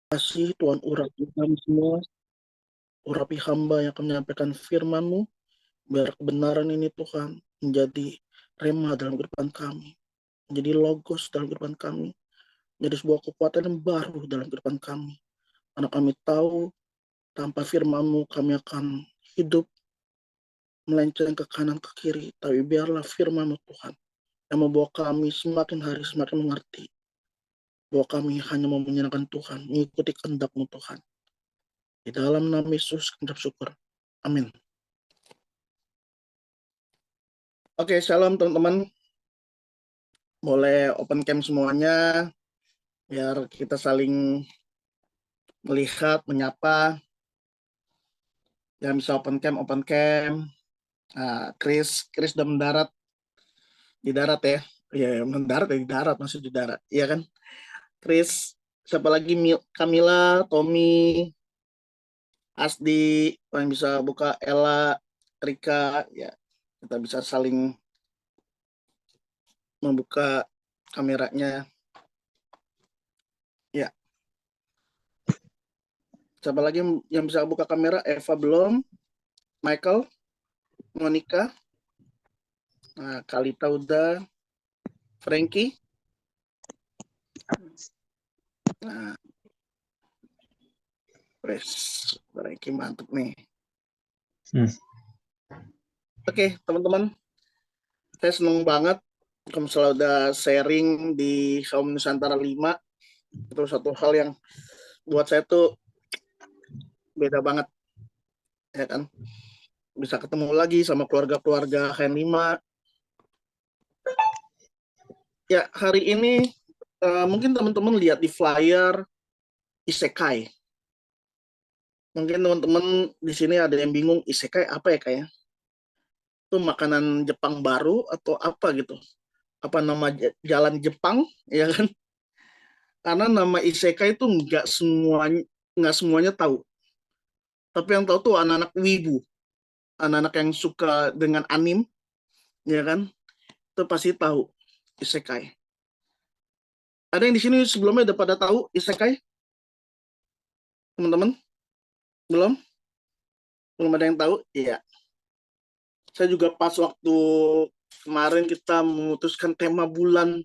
Kasih Tuhan urapi kami semua, urapi hamba yang akan menyampaikan firman-Mu, biar kebenaran ini Tuhan menjadi rema dalam kehidupan kami, menjadi logos dalam kehidupan kami, menjadi sebuah kekuatan yang baru dalam kehidupan kami. Karena kami tahu tanpa firman-Mu kami akan hidup melenceng ke kanan ke kiri, tapi biarlah firman-Mu Tuhan yang membawa kami semakin hari semakin mengerti bahwa kami hanya mau menyenangkan Tuhan, mengikuti kehendak-Mu Tuhan. Di dalam nama Yesus kami bersyukur. Amin. Oke, shalom teman-teman. Boleh open cam semuanya, biar kita saling melihat, menyapa. Yang bisa open cam, open cam. Nah, Chris udah mendarat di darat ya. Iya, mendarat ya, di darat, masih di darat. Iya kan? Chris, siapa lagi? Camilla, Tommy, Asdi, yang bisa buka, Ella, Rika, ya. Kita bisa saling membuka kameranya. Ya. Siapa lagi yang bisa buka kamera? Eva belum. Michael, Monica, nah, Kalita udah, Frankie, nah, Frankie mantap nih. Oke, teman-teman, saya seneng banget kalau misalnya udah sharing di Kaum Nusantara 5. Itu satu hal yang buat saya tuh beda banget, ya kan? Bisa ketemu lagi sama keluarga-keluarga HN5. Ya, hari ini mungkin teman-teman lihat di flyer Isekai. Mungkin teman-teman di sini ada yang bingung, Isekai apa ya kayak? Itu makanan Jepang baru atau apa gitu? Apa nama jalan Jepang, ya kan? Karena nama isekai itu nggak semuanya tahu. Tapi yang tahu tuh anak-anak wibu, anak-anak yang suka dengan anim, ya kan? Itu pasti tahu isekai. Ada yang di sini sebelumnya udah pada tahu isekai, teman-teman? Belum? Belum ada yang tahu? Iya. Saya juga pas waktu kemarin kita memutuskan tema bulan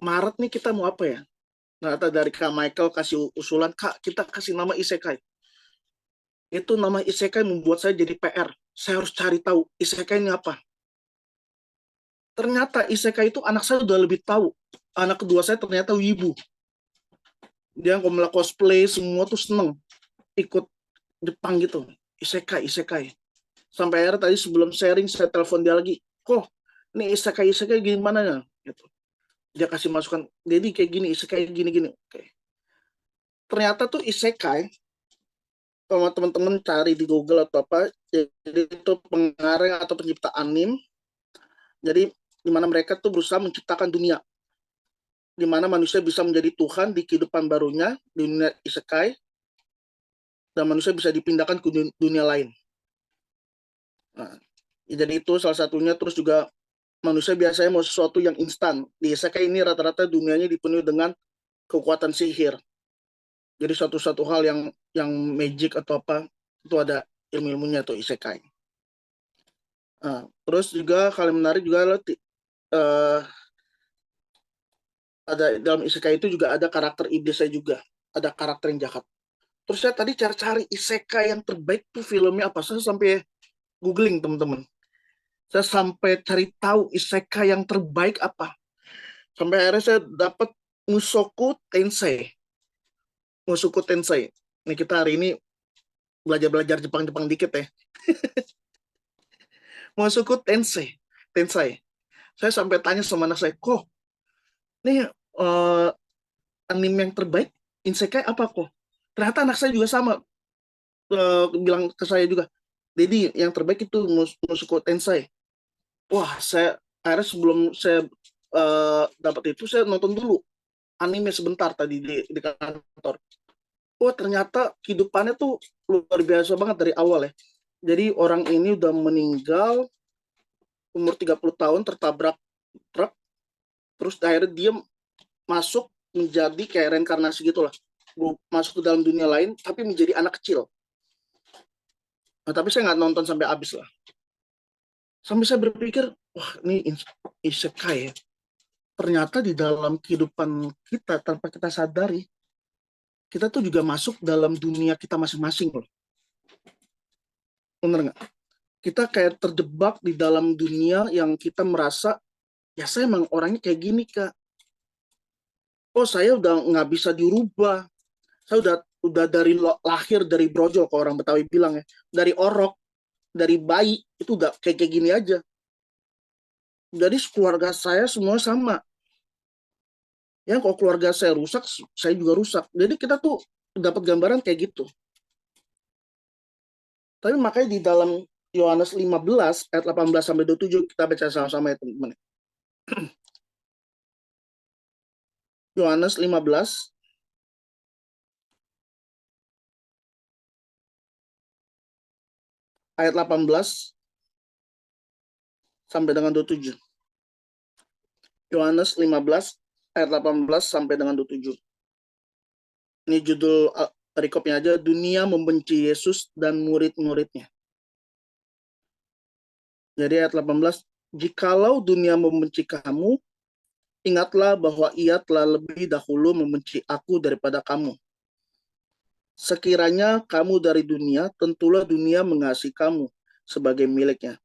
Maret nih kita mau apa ya? Ternyata dari Kak Michael kasih usulan, Kak kita kasih nama isekai. Itu nama isekai membuat saya jadi PR. Saya harus cari tahu isekai ini apa. Ternyata isekai itu anak saya udah lebih tahu. Anak kedua saya ternyata wibu. Dia kalau melakukan cosplay semua tuh seneng ikut Jepang gitu. Isekai, isekai. Sampai akhirnya tadi sebelum sharing saya telepon dia lagi. Kok ini isekai gimana ya? Gitu. Dia kasih masukan, jadi kayak gini, isekai gini-gini. Oke. Ternyata tuh isekai, kalau teman-teman cari di Google atau apa, jadi itu pengarang atau pencipta anim. Jadi di mana mereka tuh berusaha menciptakan dunia di mana manusia bisa menjadi Tuhan di kehidupan barunya di dunia isekai, dan manusia bisa dipindahkan ke dunia lain. Nah, jadi itu salah satunya. Terus juga manusia biasanya mau sesuatu yang instan. Di isekai ini rata-rata dunianya dipenuhi dengan kekuatan sihir. Jadi satu-satu hal yang magic atau apa itu ada ilmu-ilmunya tuh isekai. Nah, terus juga hal yang menarik juga uh, ada dalam isekai itu juga ada karakter iblisnya juga, ada karakter yang jahat. Terus saya tadi cari-cari isekai yang terbaik tuh filmnya apa. Saya sampai googling teman-teman. Saya sampai cari tahu isekai yang terbaik apa. Sampai akhirnya saya dapat Mushoku Tensei. Mushoku Tensei. Ini kita hari ini belajar-belajar Jepang-Jepang dikit ya. Mushoku Tensei. Tensei. Saya sampai tanya sama anak saya, kok ini anime yang terbaik isekai apa kok? Ternyata anak saya juga sama, bilang ke saya juga, jadi yang terbaik itu Mushoku Tensei. Wah, saya akhirnya sebelum saya dapat itu, saya nonton dulu anime sebentar tadi di kantor. Oh, ternyata kehidupannya tuh luar biasa banget dari awal ya. Jadi orang ini udah meninggal umur 30 tahun tertabrak truk, terus akhirnya dia masuk menjadi kayak reinkarnasi gitu lah. masuk ke dalam dunia lain, tapi menjadi anak kecil. Nah, tapi saya nggak nonton sampai habis lah. Sampai saya berpikir, wah ini isekai ya. Ternyata di dalam kehidupan kita tanpa kita sadari, kita tuh juga masuk dalam dunia kita masing-masing loh. Bener nggak? Kita kayak terjebak di dalam dunia yang kita merasa, ya saya emang orangnya kayak gini Kak. Oh saya udah nggak bisa dirubah. Saya udah dari lahir dari brojol, kalau orang Betawi bilang ya. Dari orok, dari bayi, itu udah kayak gini aja. Jadi keluarga saya semua sama. Ya kalau keluarga saya rusak, saya juga rusak. Jadi kita tuh dapat gambaran kayak gitu. Tapi makanya di dalam Yohanes 15 ayat 18 sampai 27 kita baca sama-sama ya teman-teman. Yohanes 15 ayat 18 sampai dengan 27. Yohanes 15 ayat 18 sampai dengan 27. Ini judul perikopnya aja, dunia membenci Yesus dan murid-muridnya. Jadi ayat 18, jikalau dunia membenci kamu, ingatlah bahwa ia telah lebih dahulu membenci aku daripada kamu. Sekiranya kamu dari dunia, tentulah dunia mengasihi kamu sebagai miliknya.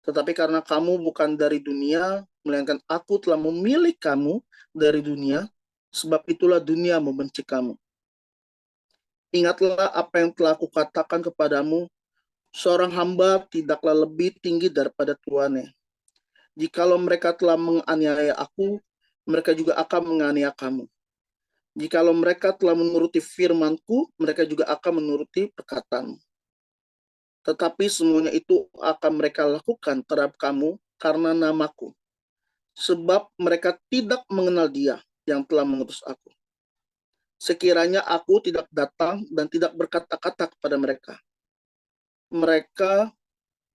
Tetapi karena kamu bukan dari dunia, melainkan aku telah memilih kamu dari dunia, sebab itulah dunia membenci kamu. Ingatlah apa yang telah kukatakan kepadamu, seorang hamba tidaklah lebih tinggi daripada tuannya. Jikalau mereka telah menganiaya aku, mereka juga akan menganiaya kamu. Jikalau mereka telah menuruti firman-Ku, mereka juga akan menuruti perkataan-Mu. Tetapi semuanya itu akan mereka lakukan terhadap kamu karena namaku. Sebab mereka tidak mengenal Dia yang telah mengutus aku. Sekiranya aku tidak datang dan tidak berkata-kata kepada mereka, mereka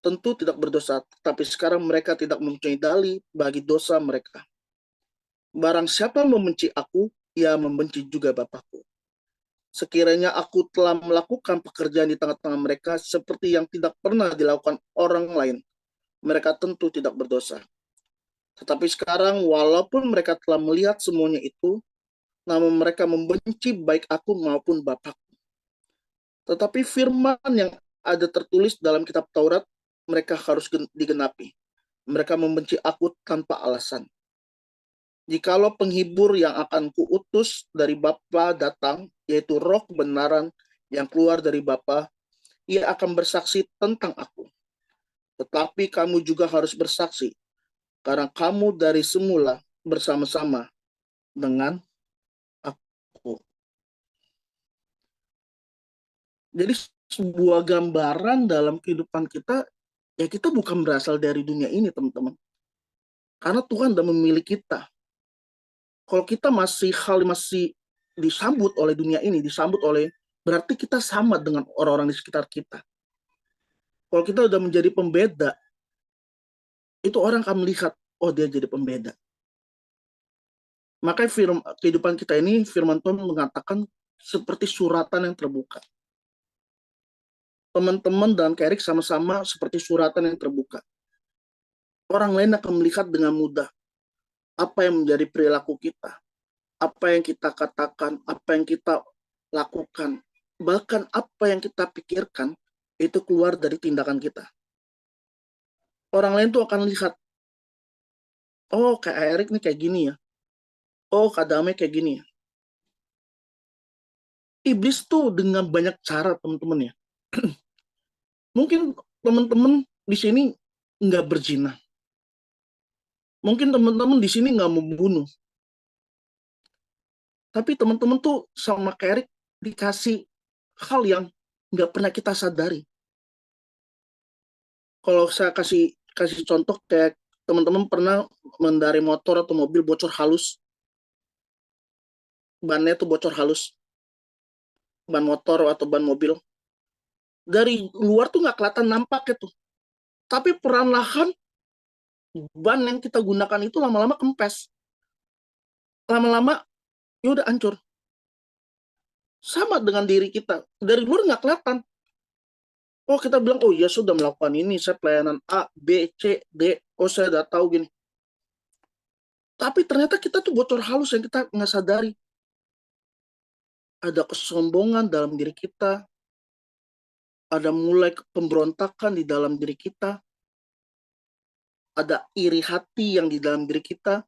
tentu tidak berdosa, tapi sekarang mereka tidak mempunyai dalih bagi dosa mereka. Barang siapa membenci aku, ia membenci juga Bapakku. Sekiranya aku telah melakukan pekerjaan di tengah-tengah mereka seperti yang tidak pernah dilakukan orang lain, mereka tentu tidak berdosa. Tetapi sekarang walaupun mereka telah melihat semuanya itu, namun mereka membenci baik aku maupun Bapakku. Tetapi firman yang ada tertulis dalam kitab Taurat, mereka harus digenapi. Mereka membenci aku tanpa alasan. Jikalau penghibur yang akan kuutus dari Bapa datang, yaitu roh kebenaran yang keluar dari Bapa, ia akan bersaksi tentang aku. Tetapi kamu juga harus bersaksi, karena kamu dari semula bersama-sama dengan aku. Jadi sebuah gambaran dalam kehidupan kita, ya kita bukan berasal dari dunia ini teman-teman. Karena Tuhan sudah memilih kita. Kalau kita masih disambut oleh dunia ini, berarti kita sama dengan orang-orang di sekitar kita. Kalau kita udah menjadi pembeda, itu orang akan melihat, oh dia jadi pembeda. Makanya kehidupan kita ini, firman Tuhan mengatakan seperti suratan yang terbuka. Teman-teman dan Kak Erik sama-sama seperti suratan yang terbuka. Orang lain akan melihat dengan mudah apa yang menjadi perilaku kita, apa yang kita katakan, apa yang kita lakukan, bahkan apa yang kita pikirkan, itu keluar dari tindakan kita. Orang lain tuh akan lihat, oh Kak Erik nih kayak gini ya, oh Kak Damai kayak gini ya. Iblis tuh dengan banyak cara teman-teman ya. Mungkin teman-teman di sini nggak berzina. Mungkin teman-teman di sini nggak membunuh. Tapi teman-teman tuh sama Kak Erik dikasih hal yang nggak pernah kita sadari. Kalau saya kasih contoh kayak teman-teman pernah mengendarai motor atau mobil bocor halus, bannya tuh bocor halus, ban motor atau ban mobil. Dari luar tuh nggak kelihatan nampak itu. Tapi perlahan ban yang kita gunakan itu lama-lama kempes. Lama-lama ya udah hancur. Sama dengan diri kita. Dari luar nggak kelihatan. Oh, kita bilang, oh ya sudah melakukan ini, saya pelayanan A, B, C, D, oh saya udah tahu gini. Tapi ternyata kita tuh bocor halus yang kita nggak sadari. Ada kesombongan dalam diri kita, ada mulai pemberontakan di dalam diri kita, ada iri hati yang di dalam diri kita,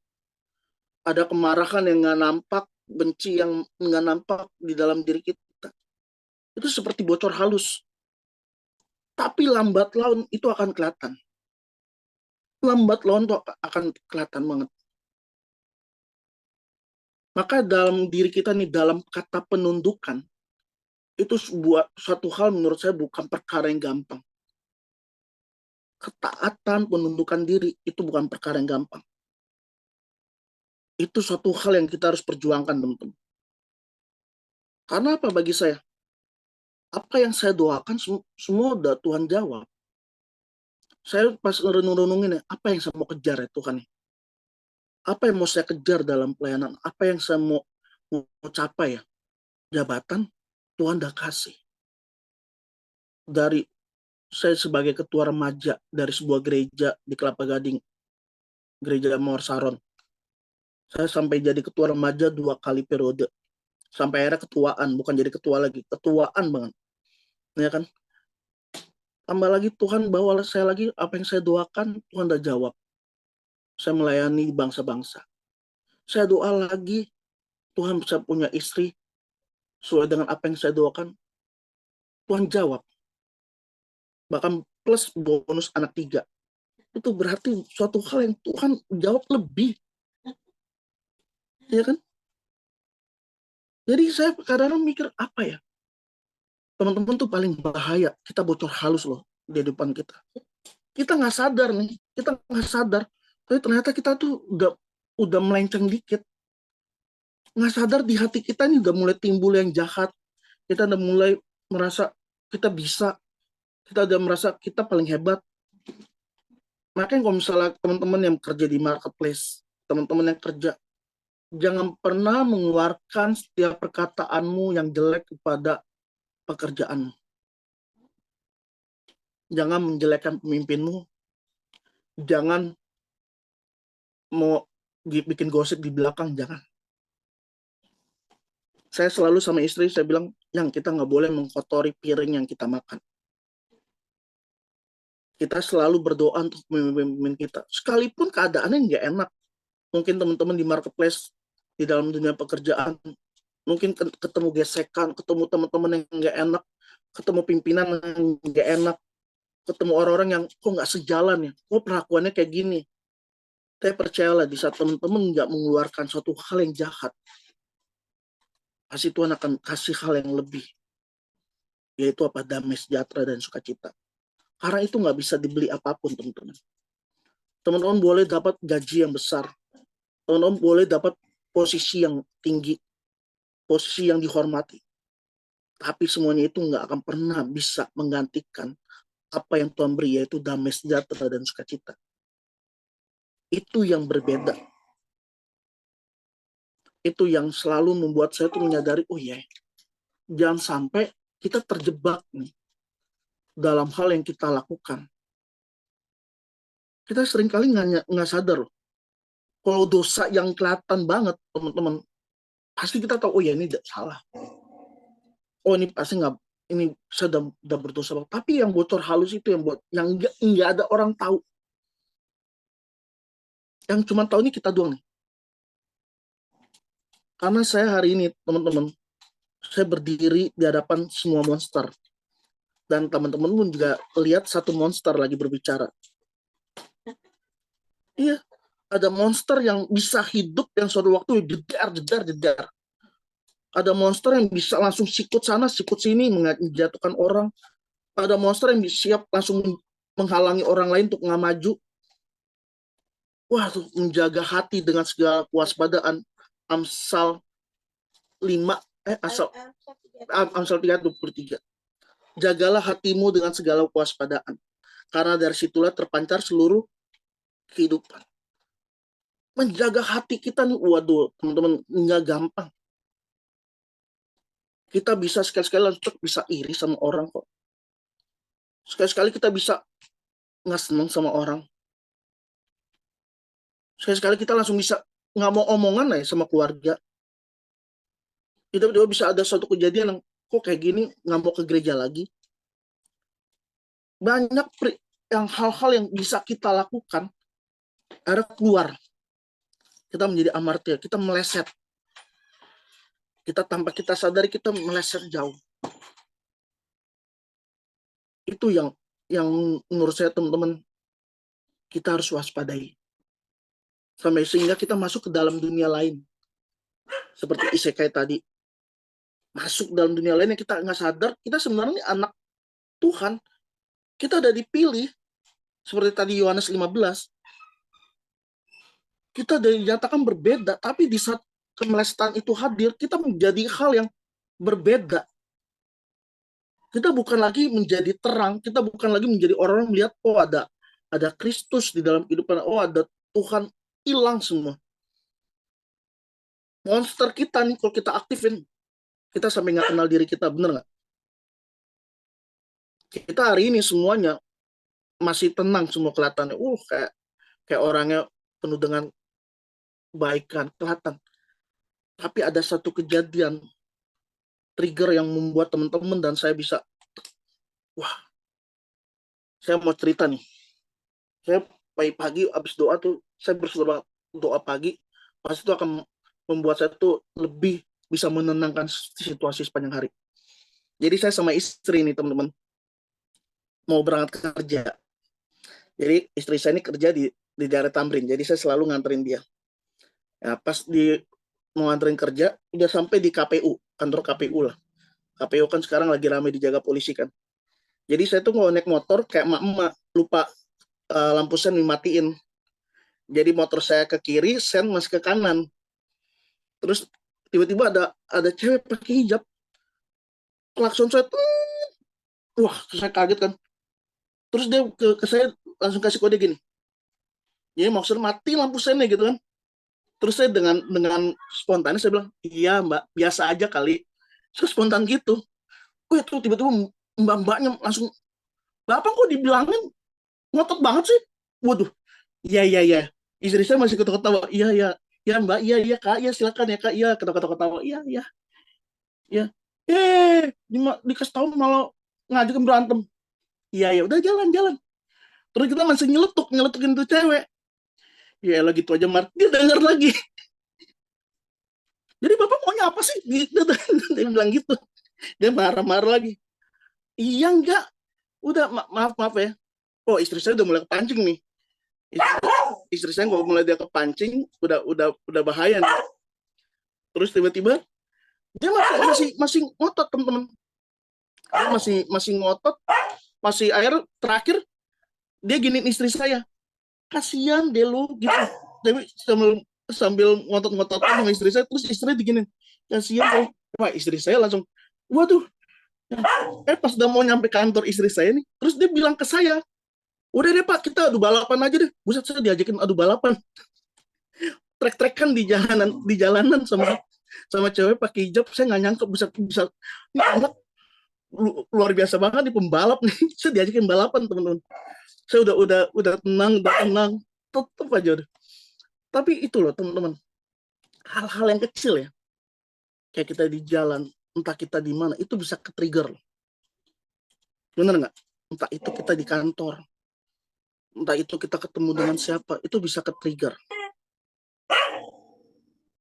ada kemarahan yang nggak nampak, benci yang nggak nampak di dalam diri kita. Itu seperti bocor halus. Tapi lambat laun itu akan kelihatan. Lambat laun itu akan kelihatan banget. Maka dalam diri kita nih, dalam kata penundukan, itu suatu hal menurut saya bukan perkara yang gampang. Ketaatan, penundukan diri, itu bukan perkara yang gampang. Itu suatu hal yang kita harus perjuangkan, teman-teman. Karena apa bagi saya? Apa yang saya doakan, semua udah Tuhan jawab. Saya pas renung-renungin ya, apa yang saya mau kejar ya Tuhan? Apa yang mau saya kejar dalam pelayanan? Apa yang saya mau capai ya? Jabatan, Tuhan udah kasih. Dari saya sebagai ketua remaja dari sebuah gereja di Kelapa Gading, gereja Mawar Saron. Saya sampai jadi ketua remaja 2 kali periode. Sampai akhirnya ketuaan, bukan jadi ketua lagi, ketuaan banget. Ya kan? Tambah lagi Tuhan bawa saya lagi, apa yang saya doakan, Tuhan udah jawab. Saya melayani bangsa-bangsa. Saya doa lagi, Tuhan bisa punya istri, sesuai dengan apa yang saya doakan, Tuhan jawab. Bahkan plus bonus anak 3. Itu berarti suatu hal yang Tuhan jawab lebih. Ya kan? Jadi saya kadang-kadang mikir, apa ya? Teman-teman tuh paling bahaya. Kita bocor halus loh di depan kita. Kita nggak sadar nih. Kita nggak sadar. Tapi ternyata kita tuh udah melenceng dikit. Nggak sadar di hati kita ini udah mulai timbul yang jahat. Kita udah mulai merasa kita bisa. Kita udah merasa kita paling hebat. Makanya kalau misalnya teman-teman yang kerja di marketplace, teman-teman yang kerja, jangan pernah mengeluarkan setiap perkataanmu yang jelek kepada pekerjaanmu. Jangan menjelekkan pemimpinmu. Jangan mau bikin gosip di belakang, jangan. Saya selalu sama istri, saya bilang, yang kita nggak boleh mengkotori piring yang kita makan. Kita selalu berdoa untuk pemimpin kita. Sekalipun keadaannya nggak enak. Mungkin teman-teman di marketplace, di dalam dunia pekerjaan, mungkin ketemu gesekan, ketemu teman-teman yang nggak enak, ketemu pimpinan yang nggak enak, ketemu orang-orang yang kok nggak sejalan ya, kok perlakuannya kayak gini. Saya percayalah di saat teman-teman nggak mengeluarkan suatu hal yang jahat, pasti Tuhan akan kasih hal yang lebih, yaitu apa? Damai, sejahtera, dan sukacita. Karena itu nggak bisa dibeli apapun, teman-teman. Teman-teman boleh dapat gaji yang besar, teman-teman boleh dapat posisi yang tinggi, posisi yang dihormati, tapi semuanya itu nggak akan pernah bisa menggantikan apa yang Tuhan beri, yaitu damai, sejahtera, dan sukacita. Itu yang berbeda. Itu yang selalu membuat saya tuh menyadari, oh ya, jangan sampai kita terjebak nih dalam hal yang kita lakukan. Kita seringkali nggak sadar loh. Kalau dosa yang kelihatan banget, teman-teman, pasti kita tahu, oh ya ini tidak salah. Oh ini pasti nggak, ini saya udah berdosa. Tapi yang bocor halus itu yang buat, yang nggak ada orang tahu. Yang cuma tahu ini kita doang nih. Karena saya hari ini, teman-teman, saya berdiri di hadapan semua monster. Dan teman-teman pun juga lihat satu monster lagi berbicara. Iya, ada monster yang bisa hidup yang suatu waktu jedar. Ada monster yang bisa langsung sikut sana, sikut sini, menjatuhkan orang. Ada monster yang siap langsung menghalangi orang lain untuk nggak maju. Wah, tuh menjaga hati dengan segala kewaspadaan. Amsal 5, Amsal 3:23. Jagalah hatimu dengan segala kewaspadaan. Karena dari situlah terpancar seluruh kehidupan. Menjaga hati kita nih, waduh, teman-teman, nggak gampang. Kita bisa sekali-sekali untuk bisa iri sama orang kok. Sekali-sekali kita bisa nggak seneng sama orang. Sekali-sekali kita langsung bisa nggak mau omongan lah ya sama keluarga. Tiba-tiba bisa ada suatu kejadian yang kok kayak gini nggak mau ke gereja lagi. Banyak yang hal-hal yang bisa kita lakukan, ada keluar. Kita menjadi amartia, kita meleset. Kita tanpa kita sadari kita meleset jauh. Itu yang menurut saya teman-teman kita harus waspadai. Sampai sehingga kita masuk ke dalam dunia lain. Seperti isekai tadi. Masuk dalam dunia lain yang kita nggak sadar, kita sebenarnya anak Tuhan. Kita udah dipilih. Seperti tadi Yohanes 15. Kita udah dinyatakan berbeda, tapi di saat kemelesetan itu hadir, kita menjadi hal yang berbeda. Kita bukan lagi menjadi terang, kita bukan lagi menjadi orang melihat, oh ada Kristus di dalam kehidupan, oh ada Tuhan, hilang semua. Monster kita nih, kalau kita aktifin, kita sampai nggak kenal diri kita, bener nggak? Kita hari ini semuanya masih tenang semua kelihatannya, kayak orangnya penuh dengan kebaikan, kelihatan. Tapi ada satu kejadian, trigger yang membuat teman-teman dan saya bisa, saya mau cerita nih. Saya pagi-pagi abis doa tuh, saya berdoa doa pagi, pasti itu akan membuat saya tuh lebih bisa menenangkan situasi sepanjang hari. Jadi saya sama istri nih teman-teman, mau berangkat kerja. Jadi istri saya ini kerja di daerah Tamrin, jadi saya selalu nganterin dia. Ya, pas mau nganterin kerja, udah sampai di KPU, kantor KPU lah. KPU kan sekarang lagi ramai dijaga polisi kan. Jadi saya tuh mau naik motor, kayak emak-emak, lupa lampu sen dimatiin. Jadi motor saya ke kiri, sen masih ke kanan. Terus tiba-tiba ada cewek pakai hijab, klakson saya tuh, wah saya kaget kan. Terus dia ke saya langsung kasih kode gini, jadi maksudnya mati lampu sennya gitu kan. Terus saya dengan spontan saya bilang, iya mbak, biasa aja kali. Terus spontan gitu. Itu tiba-tiba mbak-mbaknya langsung, bapak kok dibilangin ngotot banget sih. Waduh, iya iya iya. Istri saya masih ketawa-ketawa, iya iya, ya mbak, iya iya kak, iya silakan ya kak, iya ketawa-ketawa, iya iya iya. Dikasih tahu malah ngajakin berantem. Iya ya udah jalan-jalan. Terus kita masih nyeletukin tuh cewek. Ya lah gitu aja, Mar. Dia denger lagi. Jadi bapak maunya apa sih? Dia bilang gitu. Dia marah-marah lagi. Iya enggak. Udah maaf maaf ya. Oh istri saya udah mulai kepancing nih. Istri saya kalau mulai dia kepancing, udah bahaya nih. Terus tiba-tiba dia masih ngotot teman-teman. Dia masih ngotot. Masih akhir terakhir dia giniin istri saya. Kasihan deh lu gitu. Tapi sambil ngotot-ngotot sama istri saya, terus istrinya diginin, kasihan deh. Wah istri saya langsung, waduh. Pas udah mau nyampe kantor istri saya nih, terus dia bilang ke saya, udah deh pak, kita adu balapan aja deh. Buset, saya diajakin adu balapan, trek-trekan di jalanan sama cewek pakai hijab. Saya nggak nyangka bisa ini anak luar biasa banget nih, pembalap nih. Saya diajakin balapan teman-teman. Saya udah tenang, tetep aja udah. Tapi itu loh teman-teman, hal-hal yang kecil ya, kayak kita di jalan, entah kita di mana, itu bisa ke-trigger. Bener nggak? Entah itu kita di kantor, entah itu kita ketemu dengan siapa, itu bisa ke-trigger.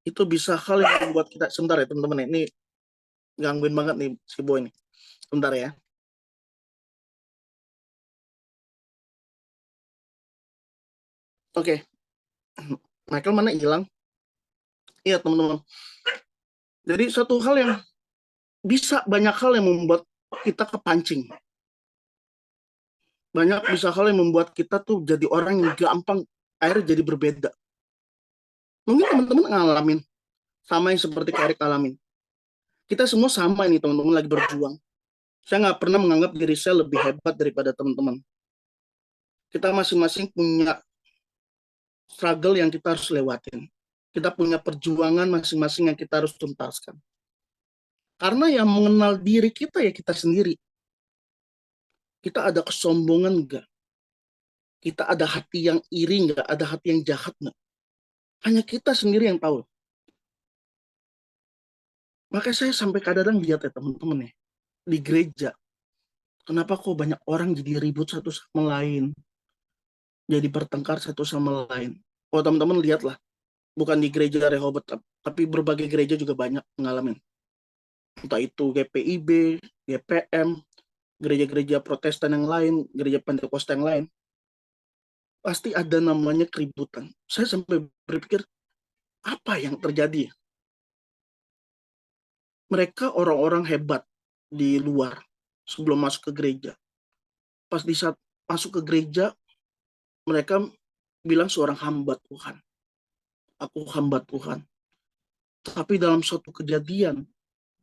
Itu bisa hal yang membuat kita, sebentar ya teman-teman, ini gangguin banget nih si Boy ini. Sebentar ya. Oke, Michael mana hilang? Iya teman-teman. Jadi satu hal yang banyak hal yang membuat kita kepancing. Bisa hal yang membuat kita tuh jadi orang yang gampang akhirnya jadi berbeda. Mungkin teman-teman ngalamin sama yang seperti Erik alamin. Kita semua sama ini teman-teman, lagi berjuang. Saya nggak pernah menganggap diri saya lebih hebat daripada teman-teman. Kita masing-masing punya struggle yang kita harus lewatin. Kita punya perjuangan masing-masing yang kita harus tuntaskan. Karena yang mengenal diri kita ya kita sendiri. Kita ada kesombongan enggak? Kita ada hati yang iri enggak? Ada hati yang jahat enggak? Hanya kita sendiri yang tahu. Makanya saya sampai kadang-kadang lihat ya teman-teman ya, di gereja, kenapa kok banyak orang jadi ribut satu sama lain, jadi bertengkar satu sama lain. Oh teman-teman lihatlah, bukan di gereja Rehoboth, tapi berbagai gereja juga banyak mengalami. Entah itu GPIB, GPM, gereja-gereja Protestan yang lain, gereja Pentakosta yang lain, pasti ada namanya keributan. Saya sampai berpikir, apa yang terjadi? Mereka orang-orang hebat di luar sebelum masuk ke gereja. Pas di saat masuk ke gereja, mereka bilang seorang hamba Tuhan. Aku hamba Tuhan. Tapi dalam suatu kejadian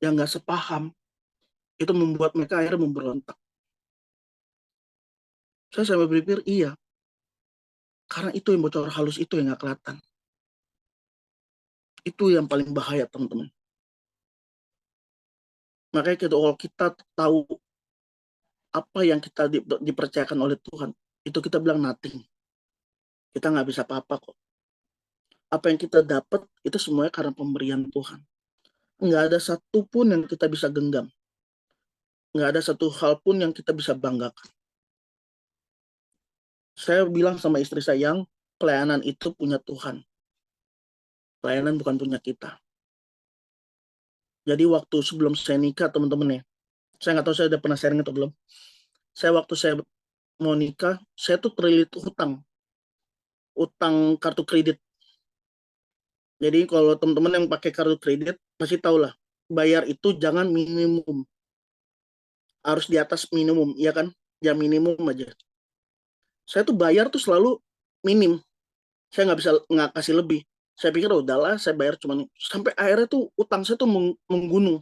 yang gak sepaham, itu membuat mereka akhirnya memberontak. Saya sampai berpikir, iya. Karena itu yang bocor halus, itu yang gak kelihatan. Itu yang paling bahaya, teman-teman. Makanya kalau kita tahu apa yang kita dipercayakan oleh Tuhan, itu kita bilang nothing. Kita nggak bisa apa-apa kok. Apa yang kita dapat, itu semuanya karena pemberian Tuhan. Nggak ada satu pun yang kita bisa genggam. Nggak ada satu hal pun yang kita bisa banggakan. Saya bilang sama istri saya, yang pelayanan itu punya Tuhan. Pelayanan bukan punya kita. Jadi waktu sebelum saya nikah, teman-teman ya, saya nggak tahu saya udah pernah sharing atau belum. Waktu saya mau nikah, saya tuh terlilit utang kartu kredit. Jadi kalau teman-teman yang pakai kartu kredit, pasti tahu lah, bayar itu jangan minimum. Harus di atas minimum, ya kan? Ya minimum aja. Saya tuh bayar tuh selalu minim. Saya nggak kasih lebih. Saya pikir oh, udahlah, saya bayar cuma sampai akhirnya tuh utang saya tuh menggunung.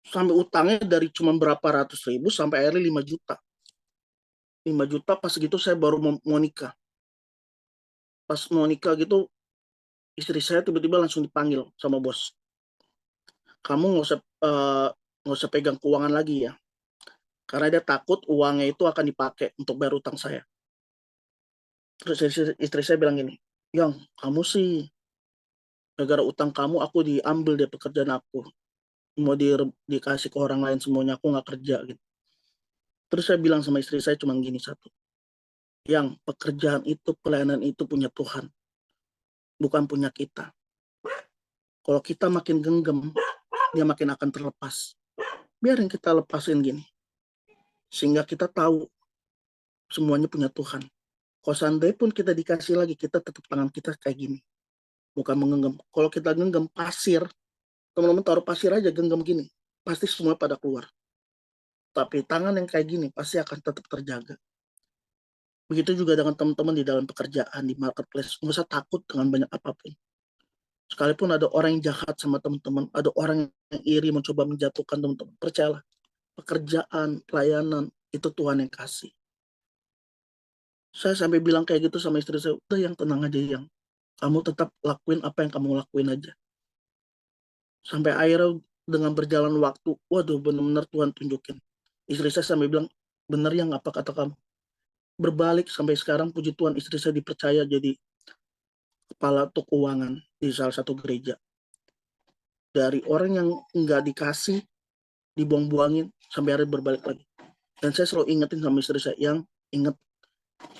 Sampai utangnya dari cuma berapa ratus ribu sampai akhirnya 5 juta. 5 juta pas gitu saya baru mau nikah. Pas mau nikah gitu, istri saya tiba-tiba langsung dipanggil sama bos. Kamu nggak usah pegang keuangan lagi ya. Karena dia takut uangnya itu akan dipakai untuk bayar utang saya. Terus istri saya bilang gini, yang kamu sih gara-gara utang kamu aku diambil dari pekerjaan aku, mau dikasih ke orang lain semuanya, aku nggak kerja gitu. Terus saya bilang sama istri saya cuma gini satu, yang pekerjaan itu, pelayanan itu punya Tuhan, bukan punya kita. Kalau kita makin genggam, dia makin akan terlepas. Biarin kita lepasin gini, sehingga kita tahu semuanya punya Tuhan. Kalau seandainya pun kita dikasih lagi, kita tetap tangan kita kayak gini, bukan menggenggam. Kalau kita genggam pasir, teman-teman taruh pasir aja, genggam gini, pasti semua pada keluar. Tapi tangan yang kayak gini pasti akan tetap terjaga. Begitu juga dengan teman-teman di dalam pekerjaan, di marketplace. Nggak usah takut dengan banyak apapun. Sekalipun ada orang yang jahat sama teman-teman, ada orang yang iri mencoba menjatuhkan teman-teman, percayalah, pekerjaan, pelayanan, itu Tuhan yang kasih. Saya sampai bilang kayak gitu sama istri saya, udah yang tenang aja, yang kamu tetap lakuin apa yang kamu lakuin aja. Sampai akhirnya dengan berjalan waktu, waduh benar-benar Tuhan tunjukin. Istri saya sampai bilang, bener yang apa kata kamu. Berbalik sampai sekarang, puji Tuhan, istri saya dipercaya jadi kepala tok keuangan di salah satu gereja. Dari orang yang nggak dikasih, dibuang-buangin, sampai akhirnya berbalik lagi. Dan saya selalu ingetin sama istri saya, yang inget,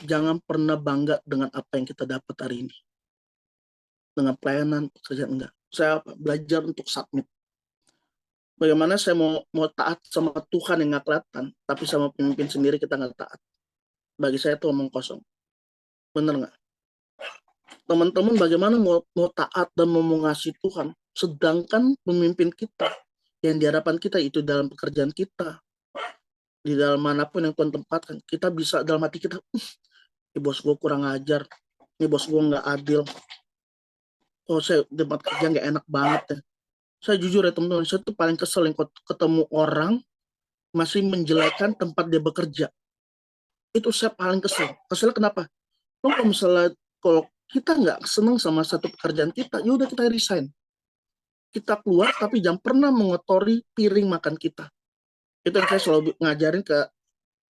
jangan pernah bangga dengan apa yang kita dapat hari ini. Dengan pelayanan, pekerjaan enggak. Saya belajar untuk submit. Bagaimana saya mau taat sama Tuhan yang nggak kelihatan, tapi sama pemimpin sendiri kita nggak taat. Bagi saya itu omong kosong. Bener nggak? Teman-teman bagaimana mau taat dan mau mengasihi Tuhan, sedangkan pemimpin kita yang diharapkan kita itu dalam pekerjaan kita, di dalam manapun yang Tuhan tempatkan, kita bisa dalam hati kita, ini bos gue kurang ajar, ini bos gue nggak adil, oh saya tempat kerja nggak enak banget ya. Saya jujur ya teman-teman, saya tuh paling kesel yang ketemu orang masih menjelekan tempat dia bekerja. Itu saya paling kesel. Kesel kenapa? Kalau misalnya kalau kita nggak senang sama satu pekerjaan kita, ya udah kita resign. kita keluar tapi jangan pernah mengotori piring makan kita. Itu yang saya selalu ngajarin ke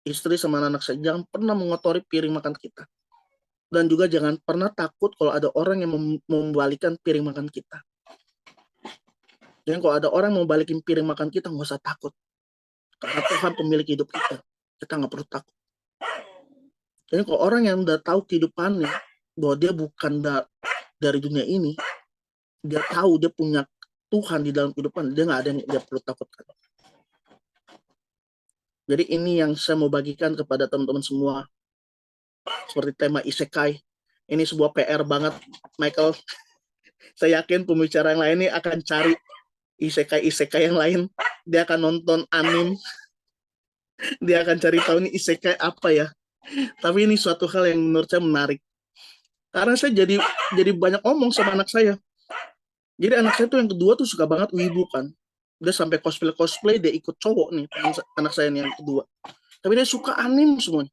istri sama anak saya, jangan pernah mengotori piring makan kita. Dan juga jangan pernah takut kalau ada orang yang membalikan piring makan kita. Jadi kalau ada orang mau balikin piring makan kita, nggak usah takut. Karena Tuhan pemilik hidup kita. Kita nggak perlu takut. Jadi kalau orang yang udah tahu kehidupannya, bahwa dia bukan dari dunia ini, dia tahu dia punya Tuhan di dalam kehidupan, dia nggak ada yang dia perlu takutkan. Jadi ini yang saya mau bagikan kepada teman-teman semua. Seperti tema Isekai. Ini sebuah PR banget, Michael. Saya yakin pembicara yang lain ini akan cari isekai yang lain. Dia akan nonton anime. Dia akan cari tahu nih isekai apa ya. Tapi ini suatu hal yang menurut saya menarik. Karena saya jadi banyak ngomong sama anak saya. Jadi anak saya tuh yang kedua tuh suka banget wibu kan. Dia sampai cosplay, dia ikut cowok nih, anak saya nih yang kedua. Tapi dia suka anime semuanya.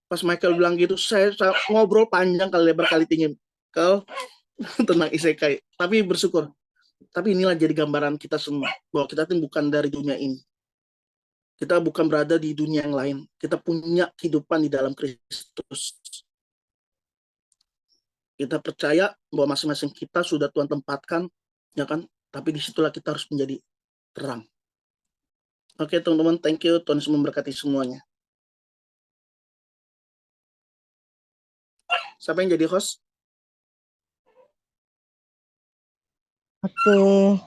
Pas Michael bilang gitu, saya ngobrol panjang kali lebar kali tinggi kalau tentang isekai. Tapi bersyukur. Tapi inilah jadi gambaran kita semua, bahwa kita tuh bukan dari dunia ini. Kita bukan berada di dunia yang lain. Kita punya kehidupan di dalam Kristus. Kita percaya bahwa masing-masing kita sudah Tuhan tempatkan, ya kan? Tapi disitulah kita harus menjadi terang. Oke teman-teman, thank you. Tuhan Yesus memberkati semuanya. Siapa yang jadi host? Oke,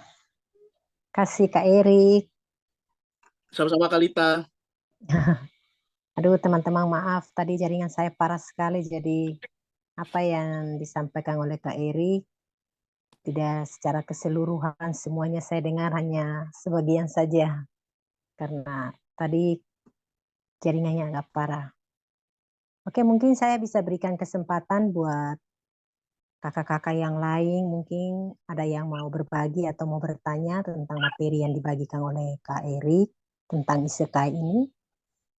kasih Kak Erik. Sama-sama Kalita. Aduh teman-teman maaf, tadi jaringan saya parah sekali. Jadi apa yang disampaikan oleh Kak Erik tidak secara keseluruhan semuanya saya dengar, hanya sebagian saja. Karena tadi jaringannya agak parah. Oke, mungkin saya bisa berikan kesempatan buat kakak-kakak yang lain. Mungkin ada yang mau berbagi atau mau bertanya tentang materi yang dibagikan oleh Kak Erik tentang isekai ini.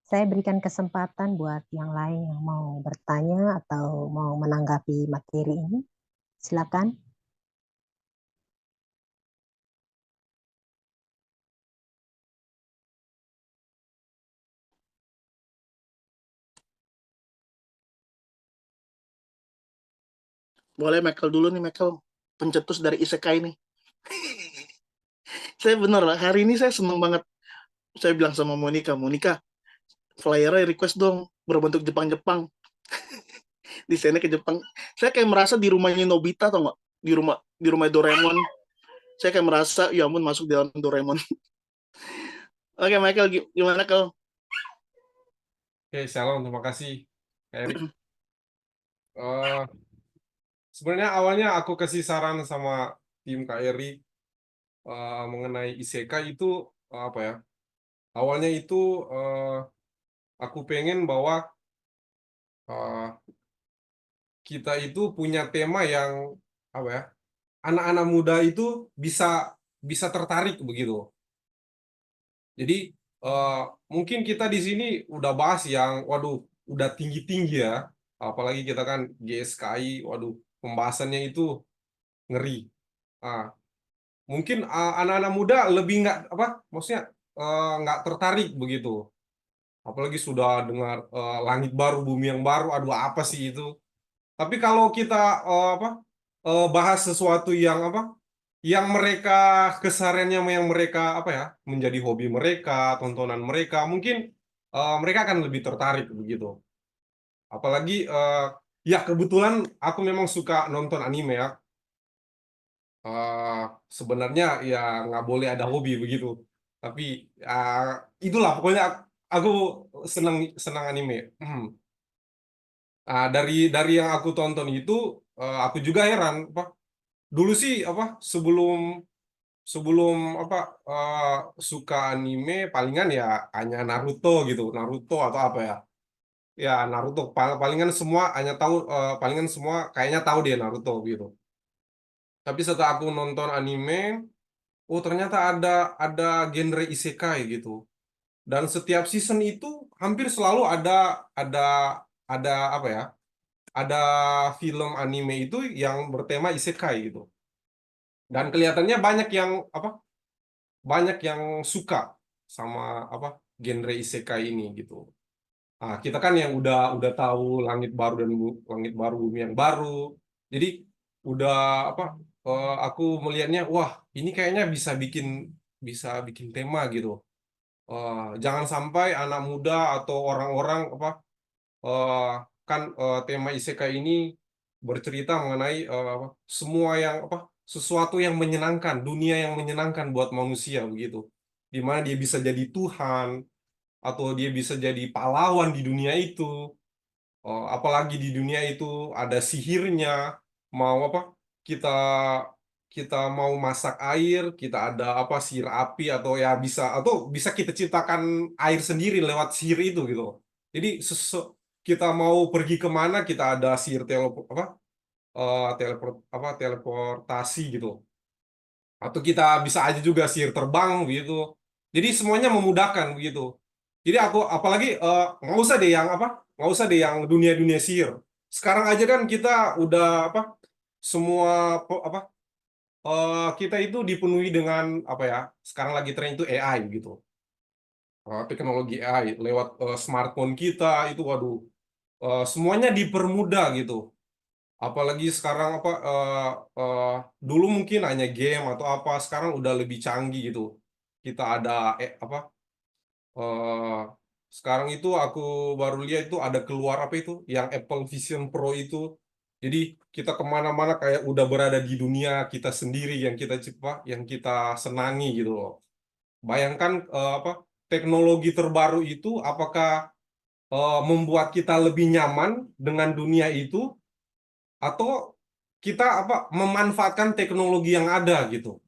Saya berikan kesempatan buat yang lain yang mau bertanya atau mau menanggapi materi ini. Silakan. Boleh Michael dulu nih, Michael. Pencetus dari isekai nih. Saya bener lah, hari ini saya seneng banget. Saya bilang sama Monica, flyernya request dong berbentuk Jepang-Jepang. Desainnya ke Jepang. Saya kayak merasa di rumahnya Nobita, atau nggak? Di rumah Doraemon. Saya kayak merasa, ya ampun, masuk di dalam Doraemon. Oke, Michael, gimana kau? Oke, Shalom, terima kasih, Kak Erik. Eh, Sebenarnya awalnya aku kasih saran sama tim Kak Erik mengenai isekai itu apa ya? Awalnya itu eh, aku pengen bahwa eh, kita itu punya tema yang apa ya? Anak-anak muda itu bisa bisa tertarik begitu. Jadi eh, mungkin kita di sini udah bahas yang, waduh, udah tinggi-tinggi ya. Apalagi kita kan GSKI, waduh, pembahasannya itu ngeri. Ah, mungkin anak-anak muda lebih nggak apa, maksudnya nggak tertarik begitu. Apalagi sudah dengar langit baru, bumi yang baru, aduh apa sih itu? Tapi kalau kita apa bahas sesuatu yang apa, yang mereka kesehariannya, yang mereka apa ya, menjadi hobi mereka, tontonan mereka, mungkin mereka akan lebih tertarik begitu. Apalagi ya kebetulan aku memang suka nonton anime ya. eh, Sebenarnya ya nggak boleh ada hobi begitu. Tapi itulah pokoknya aku senang senang anime. Dari yang aku tonton itu aku juga heran apa dulu sih apa sebelum sebelum apa eh, suka anime palingan ya hanya Naruto gitu, Naruto atau apa ya. Ya Naruto palingan semua hanya tahu palingan semua kayaknya tahu dia Naruto gitu. Tapi setelah aku nonton anime, oh ternyata ada genre isekai gitu. Dan setiap season itu hampir selalu ada ada apa ya? Ada film anime itu yang bertema isekai gitu. Dan kelihatannya banyak yang suka sama genre isekai ini gitu. Nah, kita kan yang udah tahu langit baru dan langit baru bumi yang baru. Jadi udah apa aku melihatnya wah ini kayaknya bisa bikin tema gitu. Jangan sampai anak muda atau orang-orang eh, kan tema isekai ini bercerita mengenai semua yang sesuatu yang menyenangkan, dunia yang menyenangkan buat manusia begitu. Di mana dia bisa jadi Tuhan atau dia bisa jadi pahlawan di dunia itu. Apalagi di dunia itu ada sihirnya, mau kita kita mau masak air, kita ada sihir api atau bisa kita ciptakan air sendiri lewat sihir itu gitu. Jadi kita mau pergi kemana kita ada sihir teleportasi gitu. Atau kita bisa aja juga sihir terbang begitu. Jadi semuanya memudahkan begitu. Jadi aku apalagi nggak usah deh yang dunia-dunia sihir. Sekarang aja kan kita udah semua kita itu dipenuhi dengan sekarang lagi tren itu AI gitu. Teknologi AI lewat smartphone kita itu waduh semuanya dipermudah gitu. Apalagi sekarang eh, dulu mungkin hanya game atau sekarang udah lebih canggih gitu. Kita ada eh, sekarang itu aku baru lihat itu ada keluar itu yang Apple Vision Pro itu. Jadi kita kemana-mana kayak udah berada di dunia kita sendiri yang kita senangi gitu loh. Bayangkan teknologi terbaru itu apakah membuat kita lebih nyaman dengan dunia itu atau kita memanfaatkan teknologi yang ada gitu.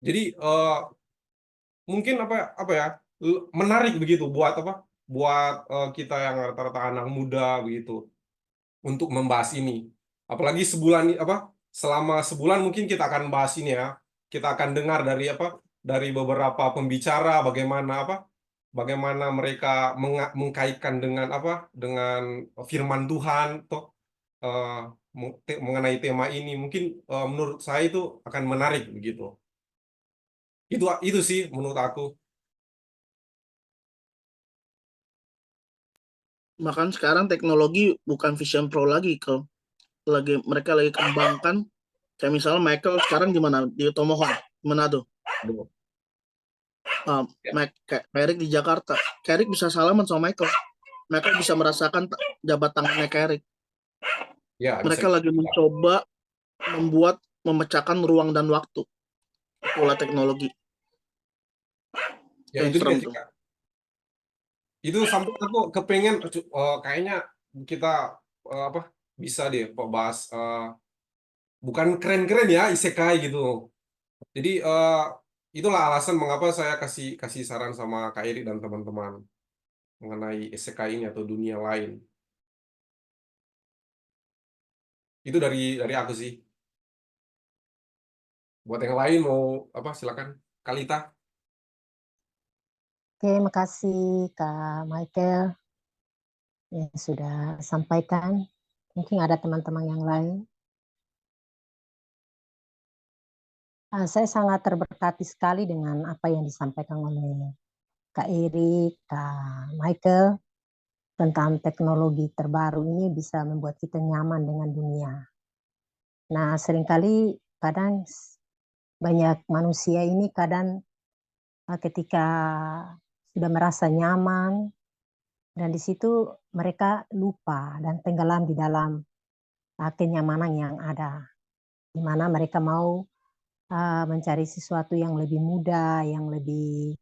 Jadi mungkin menarik begitu buat kita yang rata-rata anak muda begitu untuk membahas ini. Apalagi selama sebulan mungkin kita akan bahas ini ya. Kita akan dengar dari beberapa pembicara bagaimana mereka mengkaitkan dengan firman Tuhan eh, mengenai tema ini. Mungkin menurut saya itu akan menarik begitu. Itu sih menurut aku. Bahkan sekarang teknologi bukan Vision Pro lagi, kalau mereka lagi kembangkan. Kayak misalnya Michael sekarang gimana di Tomohon, gimana tuh? Aduh. Kayak Erik di Jakarta, Erik bisa salaman sama Michael. Michael bisa merasakan jabat tangannya Erik. Ya, bisa. Mereka lagi mencoba memecahkan ruang dan waktu, pola teknologi Ya yang itu dia serem sih, tuh. Kak. Itu sampai aku kepengen kayaknya kita bisa deh bahas bukan keren-keren ya isekai gitu. Jadi itulah alasan mengapa saya kasih kasih saran sama Kak Eri dan teman-teman mengenai isekai ini atau dunia lain. Itu dari aku sih. Buat yang lain mau silakan Kalita. Oke, makasih Kak Michael yang sudah sampaikan. Mungkin ada teman-teman yang lain. Saya sangat terberkati sekali dengan apa yang disampaikan oleh Kak Erik, Kak Michael tentang teknologi terbaru ini bisa membuat kita nyaman dengan dunia. Nah, seringkali kadang banyak manusia ini kadang ketika sudah merasa nyaman dan di situ mereka lupa dan tenggelam di dalam kenyamanan yang ada, di mana mereka mau mencari sesuatu yang lebih mudah, yang lebih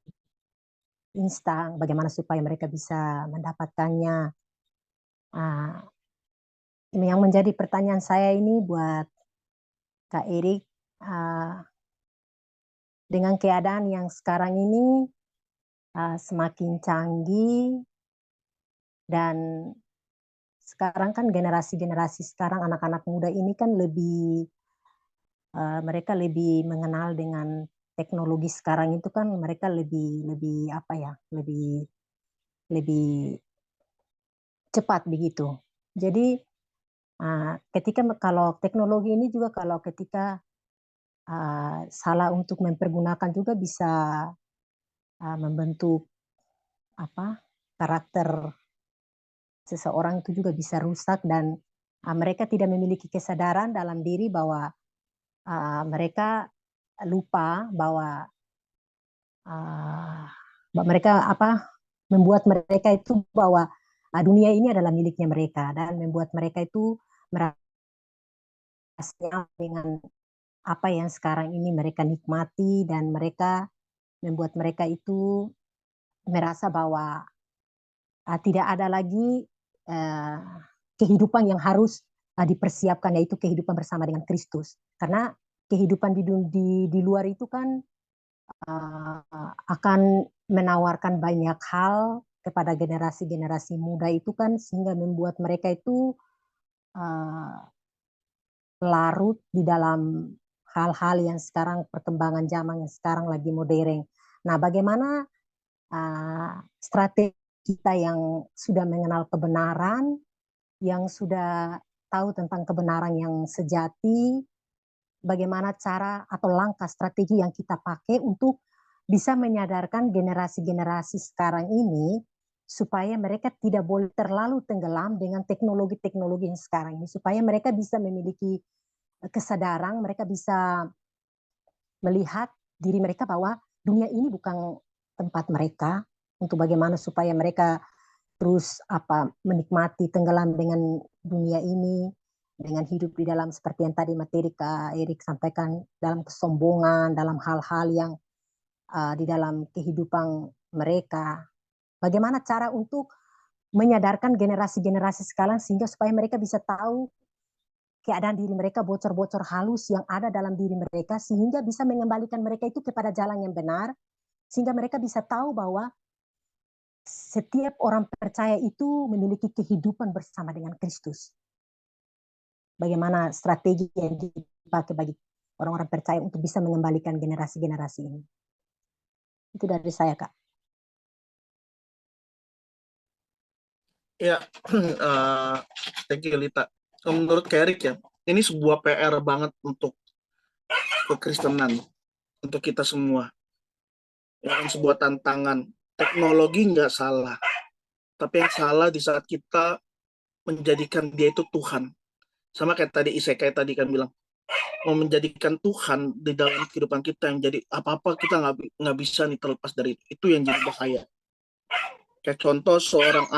instan, bagaimana supaya mereka bisa mendapatkannya. Ah, yang menjadi pertanyaan saya ini buat Kak Erik, dengan keadaan yang sekarang ini semakin canggih dan sekarang kan generasi-generasi sekarang anak-anak muda ini kan mereka lebih mengenal dengan teknologi sekarang itu kan mereka lebih lebih apa ya lebih lebih cepat begitu. Jadi Ketika kalau teknologi ini juga kalau ketika salah untuk mempergunakan juga bisa membentuk karakter seseorang itu juga bisa rusak dan mereka tidak memiliki kesadaran dalam diri bahwa mereka lupa bahwa mereka membuat mereka itu bahwa dunia ini adalah miliknya mereka dan membuat mereka itu merasa dengan apa yang sekarang ini mereka nikmati dan mereka membuat mereka itu merasa bahwa tidak ada lagi kehidupan yang harus dipersiapkan, yaitu kehidupan bersama dengan Kristus. Karena kehidupan di luar itu kan akan menawarkan banyak hal kepada generasi-generasi muda itu kan, sehingga membuat mereka itu larut di dalam hal-hal yang sekarang perkembangan zaman yang sekarang lagi modern. Nah, bagaimana strategi kita yang sudah mengenal kebenaran, yang sudah tahu tentang kebenaran yang sejati, bagaimana cara atau langkah strategi yang kita pakai untuk bisa menyadarkan generasi-generasi sekarang ini supaya mereka tidak boleh terlalu tenggelam dengan teknologi-teknologi yang sekarang ini, supaya mereka bisa memiliki kesadaran, mereka bisa melihat diri mereka bahwa dunia ini bukan tempat mereka, untuk bagaimana supaya mereka terus menikmati tenggelam dengan dunia ini, dengan hidup di dalam seperti yang tadi materi Kak Erik sampaikan, dalam kesombongan, dalam hal-hal yang di dalam kehidupan mereka. Bagaimana cara untuk menyadarkan generasi-generasi sekarang sehingga supaya mereka bisa tahu keadaan diri mereka, bocor-bocor halus yang ada dalam diri mereka, sehingga bisa mengembalikan mereka itu kepada jalan yang benar, sehingga mereka bisa tahu bahwa setiap orang percaya itu memiliki kehidupan bersama dengan Kristus. Bagaimana strategi yang dipakai bagi orang-orang percaya untuk bisa mengembalikan generasi-generasi ini. Itu dari saya, Kak. Ya, thank you Lita. Menurut Kerik ya, ini sebuah PR banget untuk kekristenan, untuk kita semua. Ya, sebuah tantangan. Teknologi nggak salah, tapi yang salah di saat kita menjadikan dia itu Tuhan. Sama kayak tadi Isekai tadi kan bilang, mau menjadikan Tuhan di dalam kehidupan kita yang jadi apa-apa kita nggak bisa nih terlepas dari itu. Itu yang jadi bahaya. Kayak contoh seorang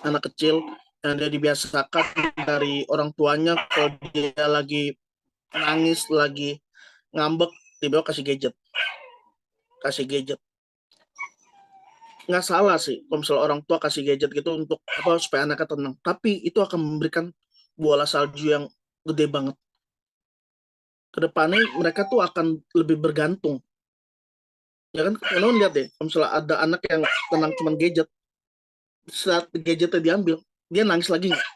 anak kecil yang dia dibiasakan dari orang tuanya kalau dia lagi nangis, lagi ngambek, dibawa kasih gadget. Nggak salah sih kalau misalnya orang tua kasih gadget gitu untuk supaya anaknya tenang. Tapi itu akan memberikan bola salju yang gede banget. Kedepannya mereka tuh akan lebih bergantung. Ya kan, kalian lihat deh, kalau misalnya ada anak yang tenang cuma gadget, saat gadgetnya diambil, dia nangis lagi nggak?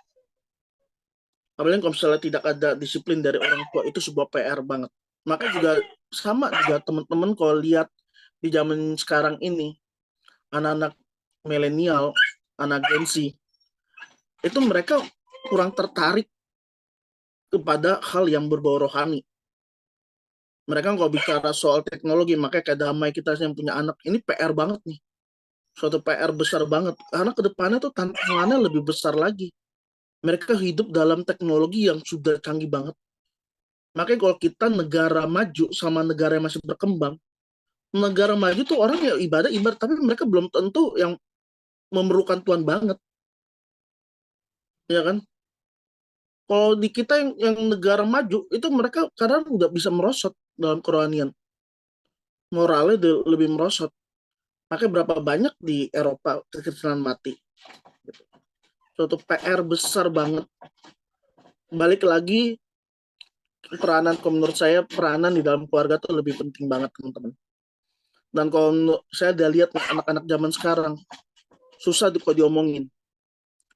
Apalagi kalau misalnya tidak ada disiplin dari orang tua, itu sebuah PR banget. Maka juga sama juga teman-teman kalau lihat di zaman sekarang ini, anak-anak milenial, anak Gen Z, itu mereka kurang tertarik kepada hal yang berbau rohani. Mereka kalau bicara soal teknologi, makanya kayak Damai kita yang punya anak, ini PR banget nih. Suatu PR besar banget. Karena kedepannya tuh tantangannya lebih besar lagi. Mereka hidup dalam teknologi yang sudah canggih banget. Makanya kalau kita negara maju sama negara yang masih berkembang, negara maju tuh orang yang ibadah, tapi mereka belum tentu yang memerlukan Tuhan banget. Ya kan? Kalau di kita yang negara maju, itu mereka kadang udah bisa merosot dalam kerohanian. Moralnya lebih merosot. Makanya berapa banyak di Eropa kekristenan mati. Gitu. Suatu PR besar banget. Balik lagi, peranan, menurut saya peranan di dalam keluarga tuh lebih penting banget, teman-teman. Dan kalau saya udah lihat anak-anak zaman sekarang, susah kalau diomongin.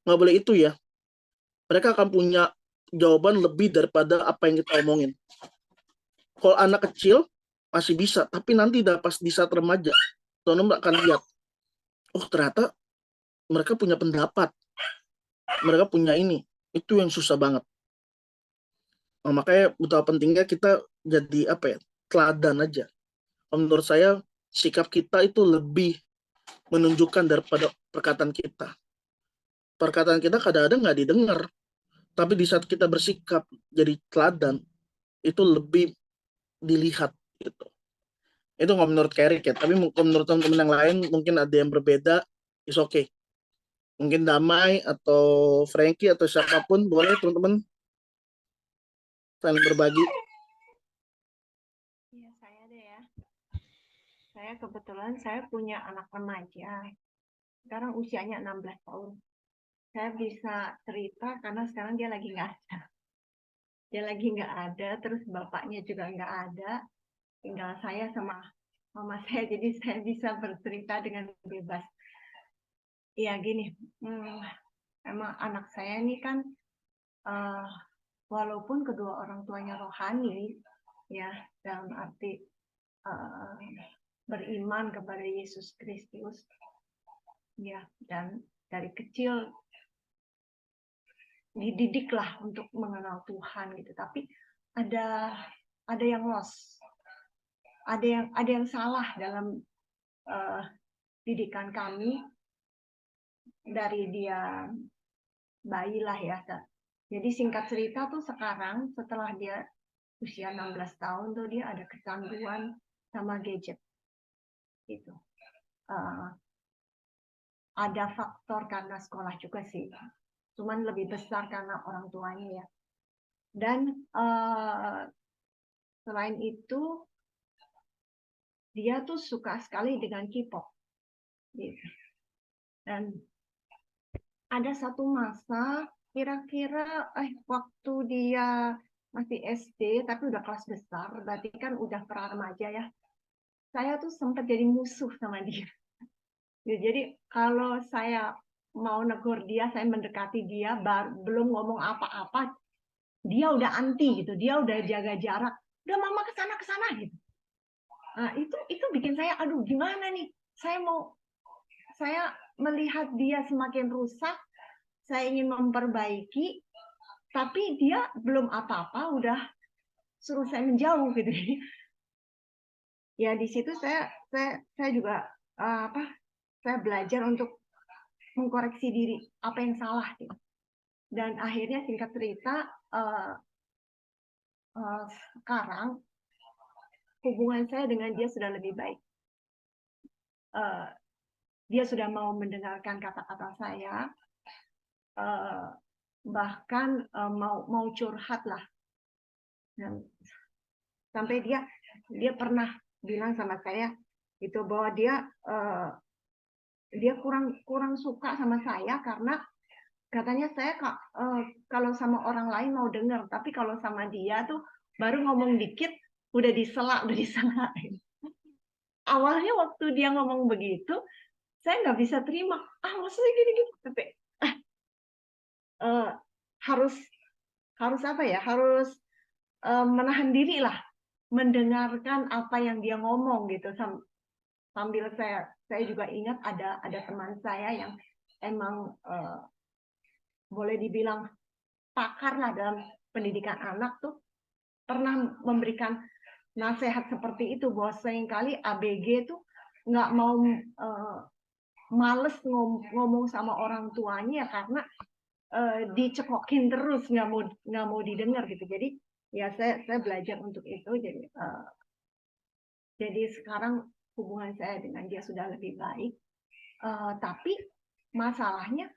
Nggak boleh itu ya. Mereka akan punya jawaban lebih daripada apa yang kita omongin. Kalau anak kecil, masih bisa. Tapi nanti pas di saat remaja, teman-teman akan lihat, oh ternyata mereka punya pendapat. Mereka punya ini. Itu yang susah banget. Nah, makanya betapa pentingnya kita jadi apa ya, teladan aja. Menurut saya sikap kita itu lebih menunjukkan daripada perkataan kita. Perkataan kita kadang-kadang nggak didengar, tapi di saat kita bersikap jadi teladan, itu lebih dilihat gitu. Itu nggak menurut Kerik ya, tapi menurut teman-teman yang lain mungkin ada yang berbeda, is okay. Mungkin Damai atau Frankie atau siapapun boleh teman-teman saling berbagi. Iya, saya deh ya. Saya kebetulan saya punya anak remaja. Sekarang usianya 16 tahun. Saya bisa cerita karena sekarang dia lagi nggak ada. Dia lagi nggak ada, terus bapaknya juga nggak ada. Tinggal saya sama mama saya, jadi saya bisa bercerita dengan bebas. Iya gini, emang anak saya ini kan eh, walaupun kedua orang tuanya rohani, ya dalam arti beriman kepada Yesus Kristus, ya, dan dari kecil dididiklah untuk mengenal Tuhan gitu. Tapi ada yang lost, ada yang salah dalam didikan kami dari dia bayi lah ya. Jadi singkat cerita tuh sekarang setelah dia usia 16 tahun tuh dia ada kecanduan sama gadget gitu. Ada faktor karena sekolah juga sih, cuman lebih besar karena orang tuanya ya. Dan selain itu dia tuh suka sekali dengan K-pop gitu. Dan ada satu masa kira-kira waktu dia masih SD tapi udah kelas besar, berarti kan udah pra remaja ya. Saya tuh sempat jadi musuh sama dia. Jadi kalau saya mau negur dia, saya mendekati dia, belum ngomong apa-apa, dia udah anti gitu, dia udah jaga jarak, udah mama kesana gitu. Nah, itu bikin saya, aduh gimana nih, saya melihat dia semakin rusak, saya ingin memperbaiki, tapi dia belum apa-apa, udah suruh saya menjauh gitu. Ya di situ saya juga saya belajar untuk mengkoreksi diri apa yang salah gitu. Dan akhirnya singkat cerita sekarang hubungan saya dengan dia sudah lebih baik. Dia sudah mau mendengarkan kata-kata saya, bahkan mau curhat lah. Dan sampai dia pernah bilang sama saya itu bahwa dia kurang suka sama saya karena katanya saya kalau sama orang lain mau dengar, tapi kalau sama dia tuh baru ngomong dikit udah disela. Awalnya waktu dia ngomong begitu, saya nggak bisa terima. Maksudnya gini, tapi harus apa ya? Harus menahan diri lah, mendengarkan apa yang dia ngomong gitu. Sambil saya juga ingat ada teman saya yang emang boleh dibilang pakar lah dalam pendidikan anak tuh pernah memberikan nasihat seperti itu, bahwa seringkali ABG tuh nggak mau males ngomong sama orang tuanya karena dicekokin terus, nggak mau didengar gitu. Jadi ya saya belajar untuk itu. Jadi sekarang hubungan saya dengan dia sudah lebih baik. Tapi masalahnya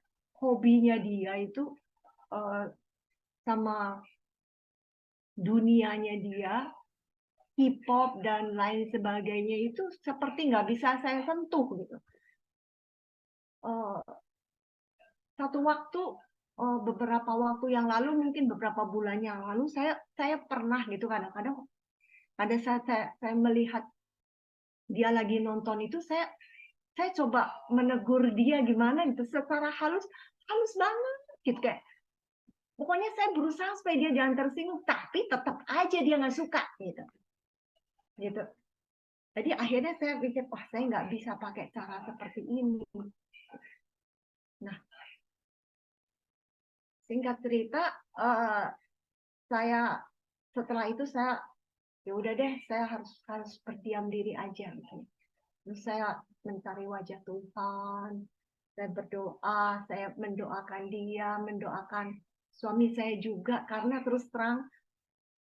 hobinya dia itu sama dunianya dia, K-pop dan lain sebagainya itu seperti nggak bisa saya sentuh gitu. Satu waktu, beberapa waktu yang lalu, mungkin beberapa bulan yang lalu, saya pernah gitu kadang-kadang pada saat saya melihat dia lagi nonton itu, saya coba menegur dia gimana gitu secara halus banget gitu, kayak pokoknya saya berusaha supaya dia jangan tersinggung, tapi tetap aja dia nggak suka gitu. Jadi akhirnya saya pikir, wah saya nggak bisa pakai cara seperti ini. Nah, singkat cerita, saya setelah itu saya ya udah deh, saya harus berdiam diri aja gitu. Terus saya mencari wajah Tuhan, saya berdoa, saya mendoakan dia, mendoakan suami saya juga, karena terus terang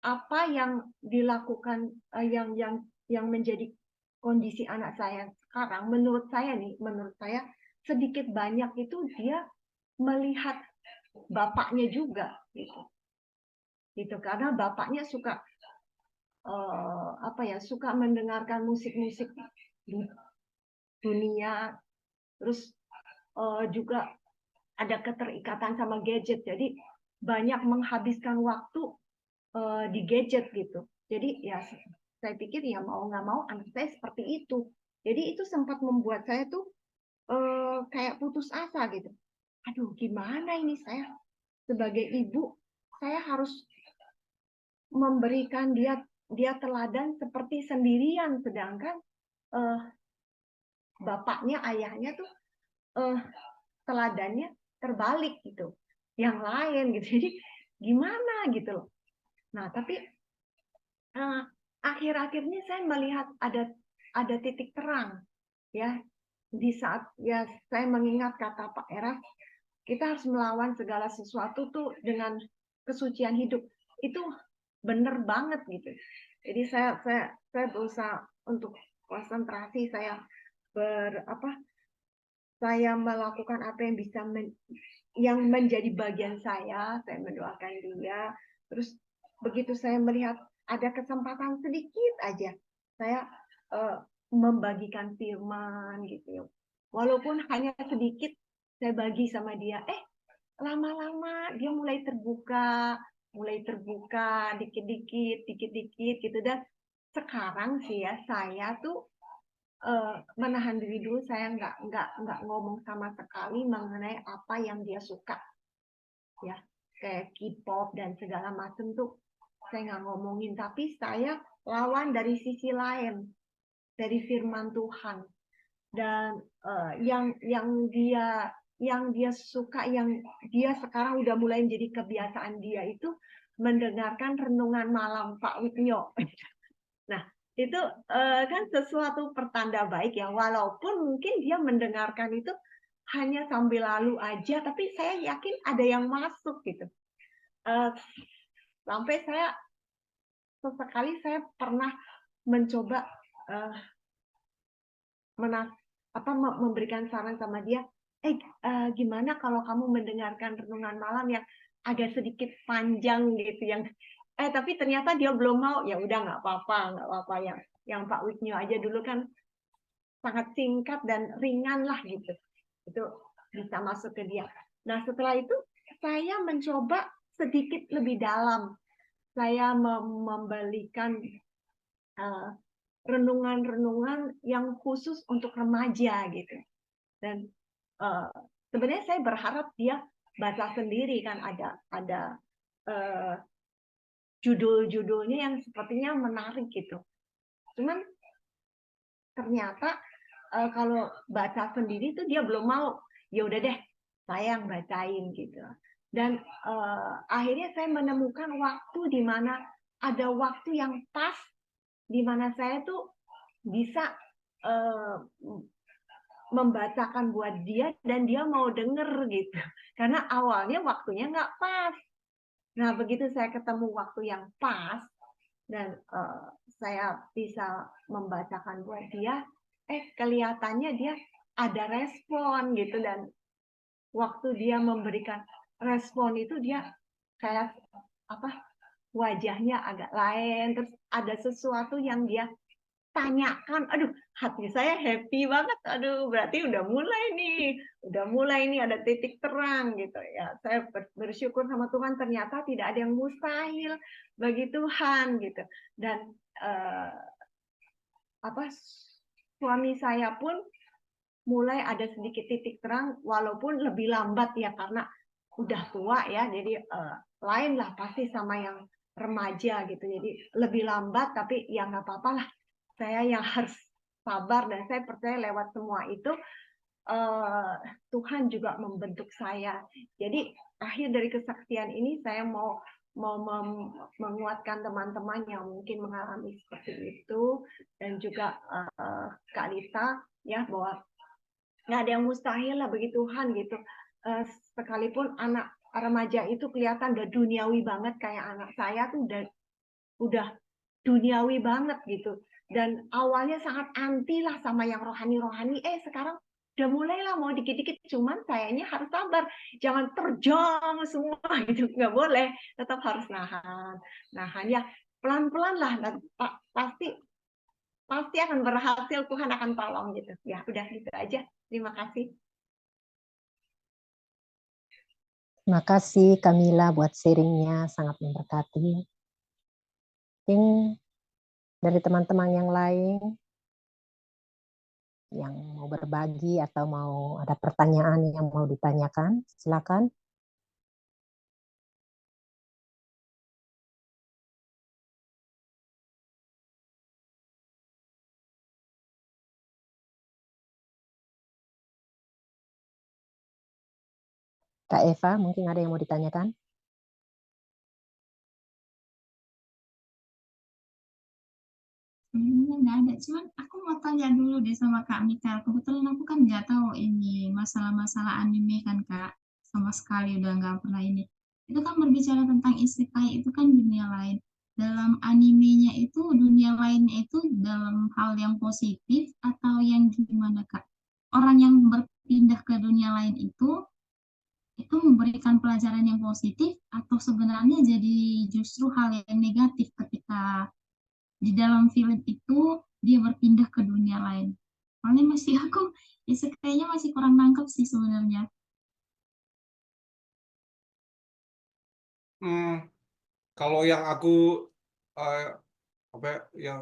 apa yang dilakukan, yang menjadi kondisi anak saya sekarang, menurut saya sedikit banyak itu dia melihat bapaknya juga gitu karena bapaknya suka suka mendengarkan musik-musik dunia, terus juga ada keterikatan sama gadget, jadi banyak menghabiskan waktu di gadget gitu. Jadi ya saya pikir ya mau nggak mau anak saya seperti itu. Jadi itu sempat membuat saya tuh kayak putus asa gitu. Aduh, gimana ini saya sebagai ibu, saya harus memberikan dia teladan seperti sendirian, sedangkan bapaknya, ayahnya tuh teladannya terbalik gitu, yang lain gitu. Jadi gimana gitu loh. Nah, tapi akhir-akhirnya saya melihat ada titik terang ya, di saat ya saya mengingat kata Pak Eras, kita harus melawan segala sesuatu tuh dengan kesucian hidup. Itu bener banget gitu. Jadi saya berusaha untuk konsentrasi, saya saya melakukan apa yang bisa yang menjadi bagian saya mendoakan dia. Terus begitu saya melihat ada kesempatan sedikit aja, saya membagikan firman gitu. Walaupun hanya sedikit, saya bagi sama dia. Lama-lama dia mulai terbuka dikit-dikit gitu. Dan sekarang sih ya, saya tuh menahan diri dulu, saya nggak ngomong sama sekali mengenai apa yang dia suka ya, kayak K-pop dan segala macam tuh saya nggak ngomongin, tapi saya lawan dari sisi lain, dari firman Tuhan. Dan yang dia suka, yang dia sekarang udah mulai menjadi kebiasaan dia, itu mendengarkan renungan malam Pak Witnyo. Nah, itu kan sesuatu pertanda baik ya, walaupun mungkin dia mendengarkan itu hanya sambil lalu aja, tapi saya yakin ada yang masuk gitu. Sampai sesekali saya pernah mencoba memberikan saran sama dia, gimana kalau kamu mendengarkan renungan malam yang agak sedikit panjang gitu, tapi ternyata dia belum mau. Ya udah, nggak apa-apa, yang Pak Witnyo aja dulu kan sangat singkat dan ringan lah gitu, itu bisa masuk ke dia. Nah, setelah itu saya mencoba sedikit lebih dalam, saya memberikan renungan-renungan yang khusus untuk remaja gitu. Dan sebenarnya saya berharap dia baca sendiri, kan ada judul-judulnya yang sepertinya menarik gitu. Cuman ternyata kalau baca sendiri tuh dia belum mau. Ya udah deh, saya yang bacain gitu. Dan akhirnya saya menemukan waktu di mana ada waktu yang pas, di mana saya tuh bisa membacakan buat dia dan dia mau denger gitu. Karena awalnya waktunya nggak pas. Nah, begitu saya ketemu waktu yang pas dan saya bisa membacakan buat dia, kelihatannya dia ada respon gitu. Dan waktu dia memberikan respon itu, dia kayak wajahnya agak lain, terus ada sesuatu yang dia tanyakan. Aduh, hati saya happy banget. Aduh, berarti udah mulai nih ada titik terang gitu ya. Saya bersyukur sama Tuhan, ternyata tidak ada yang mustahil bagi Tuhan gitu. Dan suami saya pun mulai ada sedikit titik terang, walaupun lebih lambat ya, karena udah tua ya. Jadi lain lah pasti sama yang remaja gitu. Jadi lebih lambat, tapi ya nggak apa-apa lah. Saya yang harus sabar, dan saya percaya lewat semua itu Tuhan juga membentuk saya. Jadi akhir dari kesaksian ini saya mau menguatkan teman-teman yang mungkin mengalami seperti itu, dan juga Kak Lita, ya, bahwa nggak ada yang mustahil lah bagi Tuhan gitu. Sekalipun anak remaja itu kelihatan udah duniawi banget, kayak anak saya tuh udah duniawi banget gitu, dan awalnya sangat anti lah sama yang rohani-rohani. Sekarang udah mulailah mau dikit-dikit, cuman sayanya harus sabar, jangan terjang semua gitu, nggak boleh, tetap harus nahan ya, pelan-pelan lah, pasti akan berhasil, Tuhan akan tolong gitu ya. Udah gitu aja, terima kasih. Terima kasih Kamila buat sharingnya, sangat memberkati. Mungkin dari teman-teman yang lain yang mau berbagi atau mau ada pertanyaan yang mau ditanyakan, silakan. Kak Eva, mungkin ada yang mau ditanyakan? Sebenarnya nggak ada, cuman aku mau tanya dulu deh sama Kak Mikael. Kebetulan aku kan nggak tahu ini masalah-masalah anime kan Kak, sama sekali udah nggak pernah ini. Itu kan berbicara tentang isekai, itu kan dunia lain. Dalam animenya itu dunia lainnya itu dalam hal yang positif atau yang gimana Kak? Orang yang berpindah ke dunia lain itu memberikan pelajaran yang positif atau sebenarnya jadi justru hal yang negatif ketika di dalam film itu dia berpindah ke dunia lain. Soalnya masih aku kayaknya masih kurang nangkep sih sebenarnya. Kalau yang aku apa ya, yang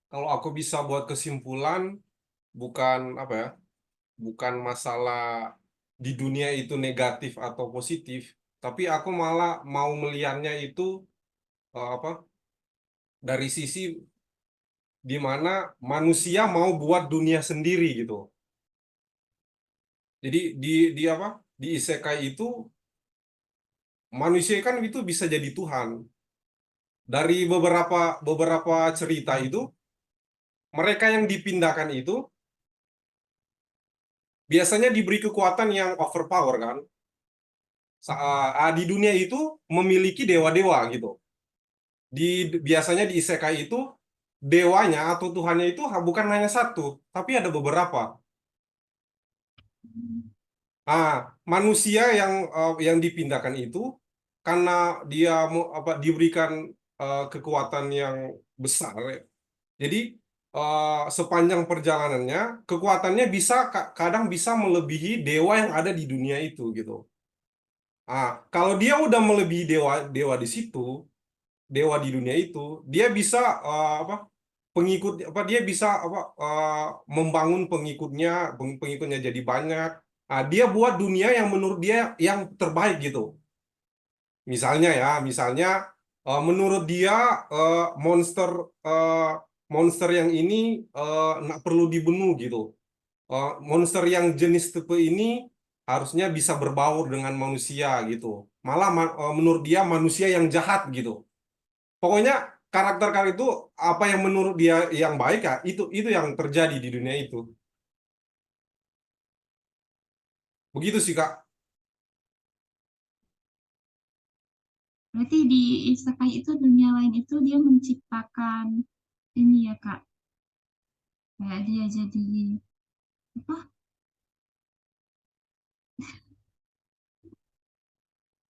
kalau aku bisa buat kesimpulan, bukan apa ya, bukan masalah di dunia itu negatif atau positif, tapi aku malah mau melihatnya itu apa, dari sisi di mana manusia mau buat dunia sendiri gitu. Jadi di apa, di isekai itu manusia kan itu bisa jadi Tuhan. Dari beberapa cerita itu, mereka yang dipindahkan itu biasanya diberi kekuatan yang overpower kan. Di dunia itu memiliki dewa-dewa gitu. Biasanya di isekai itu dewanya atau Tuhannya itu bukan hanya satu, tapi ada beberapa. Manusia yang dipindahkan itu karena dia diberikan kekuatan yang besar, ya. Jadi sepanjang perjalanannya kekuatannya bisa kadang bisa melebihi dewa yang ada di dunia itu gitu. Kalau dia udah melebihi dewa di situ, dewa di dunia itu, dia bisa pengikut dia bisa membangun pengikutnya jadi banyak. Dia buat dunia yang menurut dia yang terbaik gitu. Misalnya menurut dia monster monster yang ini nggak perlu dibunuh gitu. Monster yang jenis tipe ini harusnya bisa berbaur dengan manusia gitu. Malah menurut dia manusia yang jahat gitu. Pokoknya karakter-karakter itu apa yang menurut dia yang baik ya, itu yang terjadi di dunia itu. Begitu sih Kak. Berarti di isekai itu dunia lain itu dia menciptakan ini ya Kak. Kayak dia jadi apa?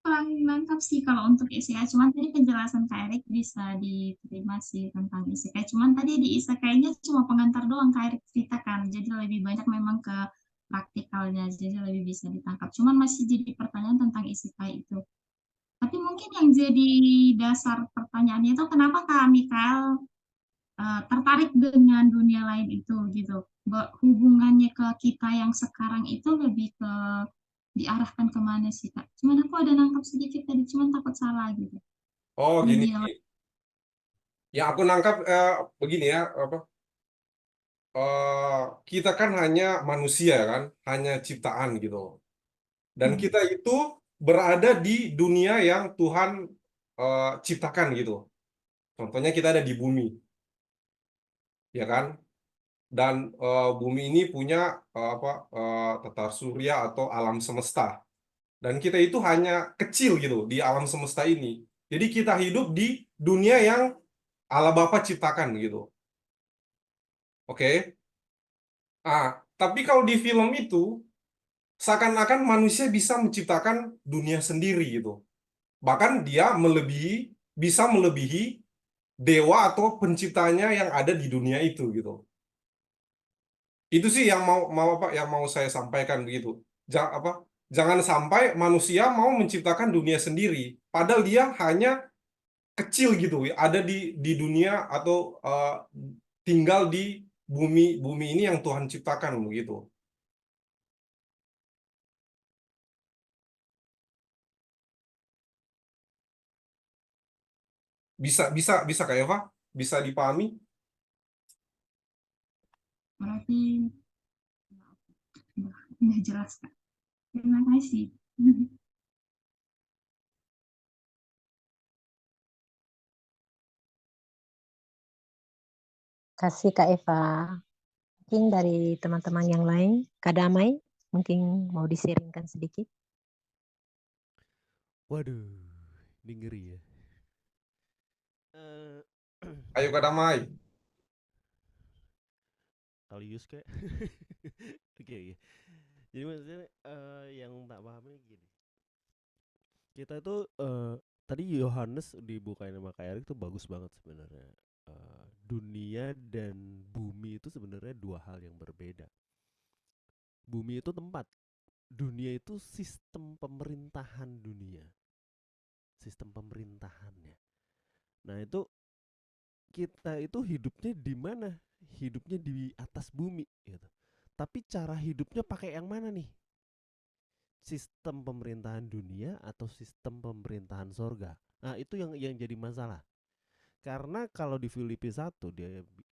Kurang nangkap sih kalau untuk isekai. Cuman tadi penjelasan Kak Erik bisa diterima sih tentang isekai. Cuman tadi di isekainya cuma pengantar doang Kak Erik ceritakan. Jadi lebih banyak memang ke praktikalnya. Jadi lebih bisa ditangkap. Cuman masih jadi pertanyaan tentang isekai itu. Tapi mungkin yang jadi dasar pertanyaannya itu kenapa Kak Mikael tertarik dengan dunia lain itu gitu. Hubungannya ke kita yang sekarang itu lebih ke diarahkan kemana sih Kak? Cuman aku ada nangkap sedikit tadi, cuman takut salah gitu. Oh gini, Dunia lain. yang aku nangkap begini ya, apa? kita kan hanya manusia kan, hanya ciptaan gitu. Dan kita itu berada di dunia yang Tuhan ciptakan gitu. Contohnya kita ada di bumi, ya kan? Dan bumi ini punya tata surya atau alam semesta. Dan kita itu hanya kecil gitu di alam semesta ini. Jadi kita hidup di dunia yang Allah Bapa ciptakan gitu. Oke? Tapi kalau di film itu seakan-akan manusia bisa menciptakan dunia sendiri gitu. Bahkan dia bisa melebihi dewa atau penciptanya yang ada di dunia itu gitu. Itu sih yang mau saya sampaikan begitu. Jangan sampai manusia mau menciptakan dunia sendiri, padahal dia hanya kecil gitu, ada di dunia atau tinggal di bumi ini yang Tuhan ciptakan begitu. Bisa Kak Eva? Bisa dipahami? Berarti udah jelas, Kak. Terima kasih. Kasih Kak Eva. Mungkin dari teman-teman yang lain, Kak Damai, mungkin mau di-sharingkan sedikit. Waduh, ini ngeri ya. Ayo Kak Damai. Kalius kayak. Oke. Jadi maksudnya yang tak pahami gini. Kita itu tadi Yohanes dibukain sama Kak Erik itu bagus banget sebenarnya. Dunia dan bumi itu sebenarnya dua hal yang berbeda. Bumi itu tempat, dunia itu sistem pemerintahan dunia, sistem pemerintahannya. Nah itu kita itu hidupnya di mana? Hidupnya di atas bumi gitu. Tapi cara hidupnya pakai yang mana nih? Sistem pemerintahan dunia atau sistem pemerintahan sorga? Nah itu yang jadi masalah. Karena kalau di Filipi 1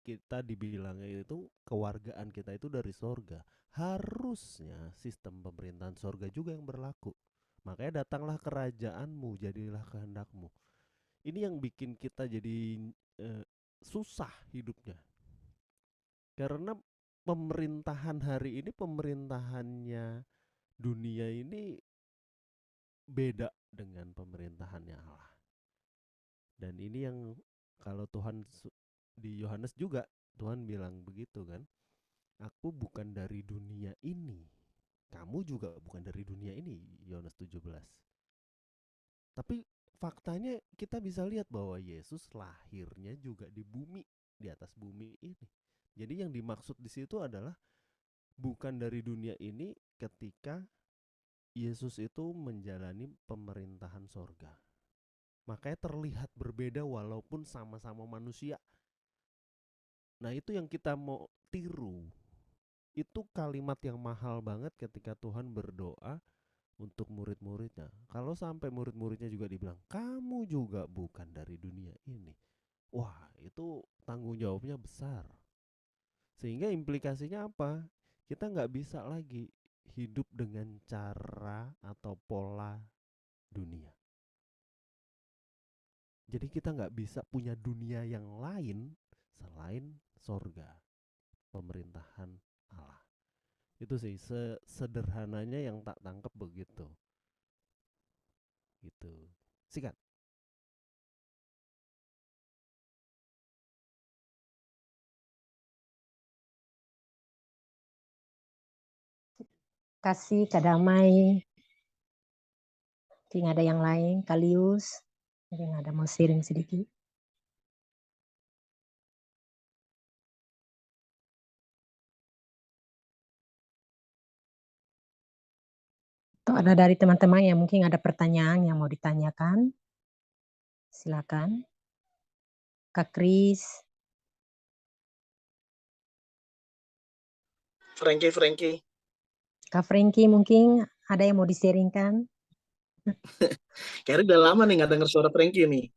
kita dibilangnya itu kewargaan kita itu dari sorga. Harusnya sistem pemerintahan sorga juga yang berlaku. Makanya datanglah kerajaanmu, jadilah kehendakmu. Ini yang bikin kita jadi susah hidupnya. Karena pemerintahan hari ini, pemerintahannya dunia ini beda dengan pemerintahannya Allah. Dan ini yang kalau Tuhan di Yohanes juga Tuhan bilang begitu kan, aku bukan dari dunia ini, kamu juga bukan dari dunia ini, Yohanes 17. Tapi faktanya kita bisa lihat bahwa Yesus lahirnya juga di bumi, di atas bumi ini. Jadi yang dimaksud di situ adalah bukan dari dunia ini ketika Yesus itu menjalani pemerintahan sorga. Makanya terlihat berbeda walaupun sama-sama manusia. Nah itu yang kita mau tiru. Itu kalimat yang mahal banget ketika Tuhan berdoa untuk murid-muridnya. Kalau sampai murid-muridnya juga dibilang, kamu juga bukan dari dunia ini. Wah itu tanggung jawabnya besar. Sehingga implikasinya apa? Kita nggak bisa lagi hidup dengan cara atau pola dunia. Jadi kita nggak bisa punya dunia yang lain selain sorga, pemerintahan Allah. Itu sih sederhananya yang tak tangkap begitu. Gitu. Sikat. Kasih Kak Damai. Mungkin ada yang lain, Kalius. Mungkin ada mau sharing sedikit. Atau ada dari teman-teman yang mungkin ada pertanyaan yang mau ditanyakan. Silakan. Kak Kris. Frankie. Kak Frankie mungkin ada yang mau di-sharingkan. Kayaknya udah lama nih nggak denger suara Frankie nih.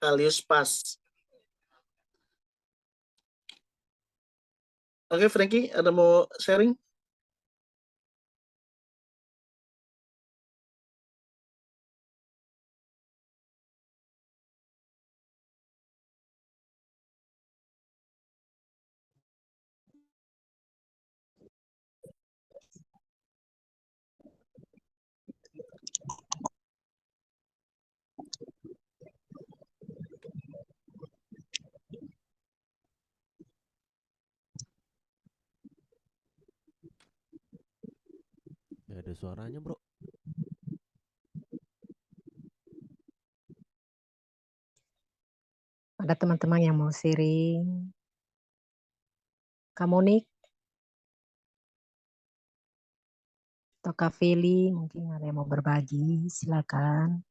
alias pas. Oke, Frankie, ada mau sharing? Gak ada suaranya, bro. Ada teman-teman yang mau sharing? Kak Monik atau Kak Feli, mungkin ada yang mau berbagi, silakan.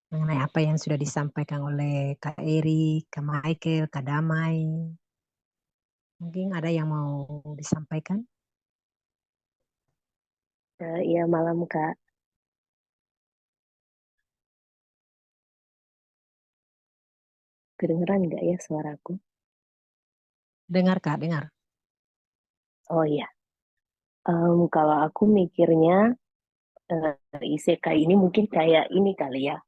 Mengenai apa yang sudah disampaikan oleh Kak Eri, Kak Michael, Kak Damai. Mungkin ada yang mau disampaikan? Iya malam Kak. Kedengeran nggak ya suaraku? Dengar Kak, dengar. Oh iya. Kalau aku mikirnya isekai ini mungkin kayak ini kali ya.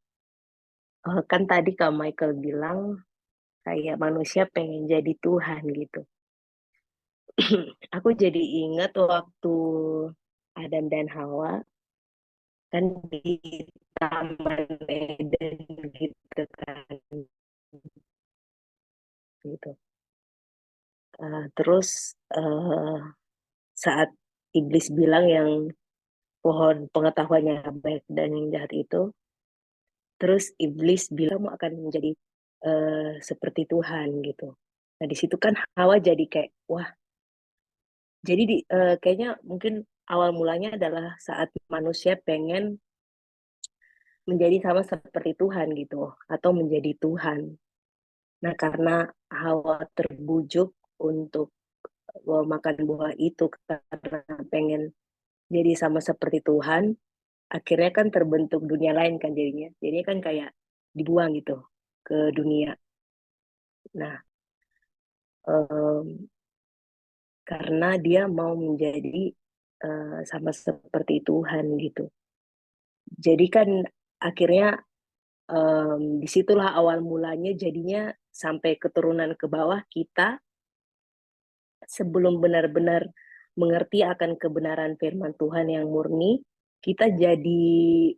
Kan tadi Kak Michael bilang kayak manusia pengen jadi Tuhan gitu. Aku jadi ingat waktu Adam dan Hawa kan di Taman Eden gitu kan. Gitu. Terus saat iblis bilang yang pohon pengetahuannya baik dan yang jahat itu, terus iblis bilang mau akan menjadi seperti Tuhan gitu. Nah di situ kan Hawa jadi kayak wah, jadi kayaknya mungkin awal mulanya adalah saat manusia pengen menjadi sama seperti Tuhan gitu atau menjadi Tuhan. Nah karena Hawa terbujuk untuk makan buah itu karena pengen jadi sama seperti Tuhan, akhirnya kan terbentuk dunia lain kan jadinya. Jadinya kan kayak dibuang gitu ke dunia. Nah, em, karena dia mau menjadi sama seperti Tuhan gitu. Jadi kan akhirnya disitulah awal mulanya jadinya sampai keturunan ke bawah kita sebelum benar-benar mengerti akan kebenaran firman Tuhan yang murni, kita jadi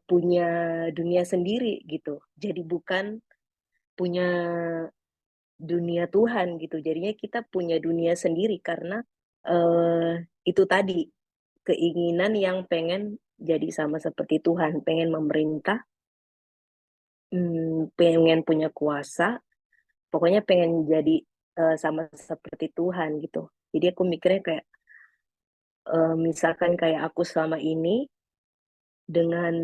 punya dunia sendiri gitu. Jadi bukan punya dunia Tuhan gitu. Jadinya kita punya dunia sendiri karena itu tadi keinginan yang pengen jadi sama seperti Tuhan, pengen memerintah, pengen punya kuasa, pokoknya pengen jadi sama seperti Tuhan gitu. Jadi aku mikirnya kayak misalkan kayak aku selama ini dengan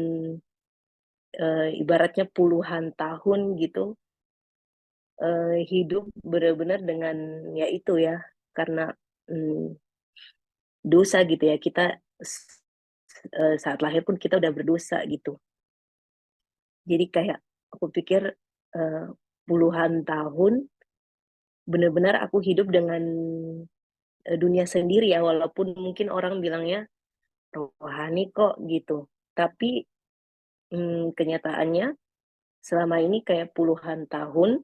ibaratnya puluhan tahun gitu hidup benar-benar dengan ya itu ya karena dosa gitu ya kita saat lahir pun kita udah berdosa gitu. Jadi kayak aku pikir uh, puluhan tahun benar-benar aku hidup dengan dunia sendiri ya walaupun mungkin orang bilangnya rohani kok gitu. Tapi kenyataannya selama ini kayak puluhan tahun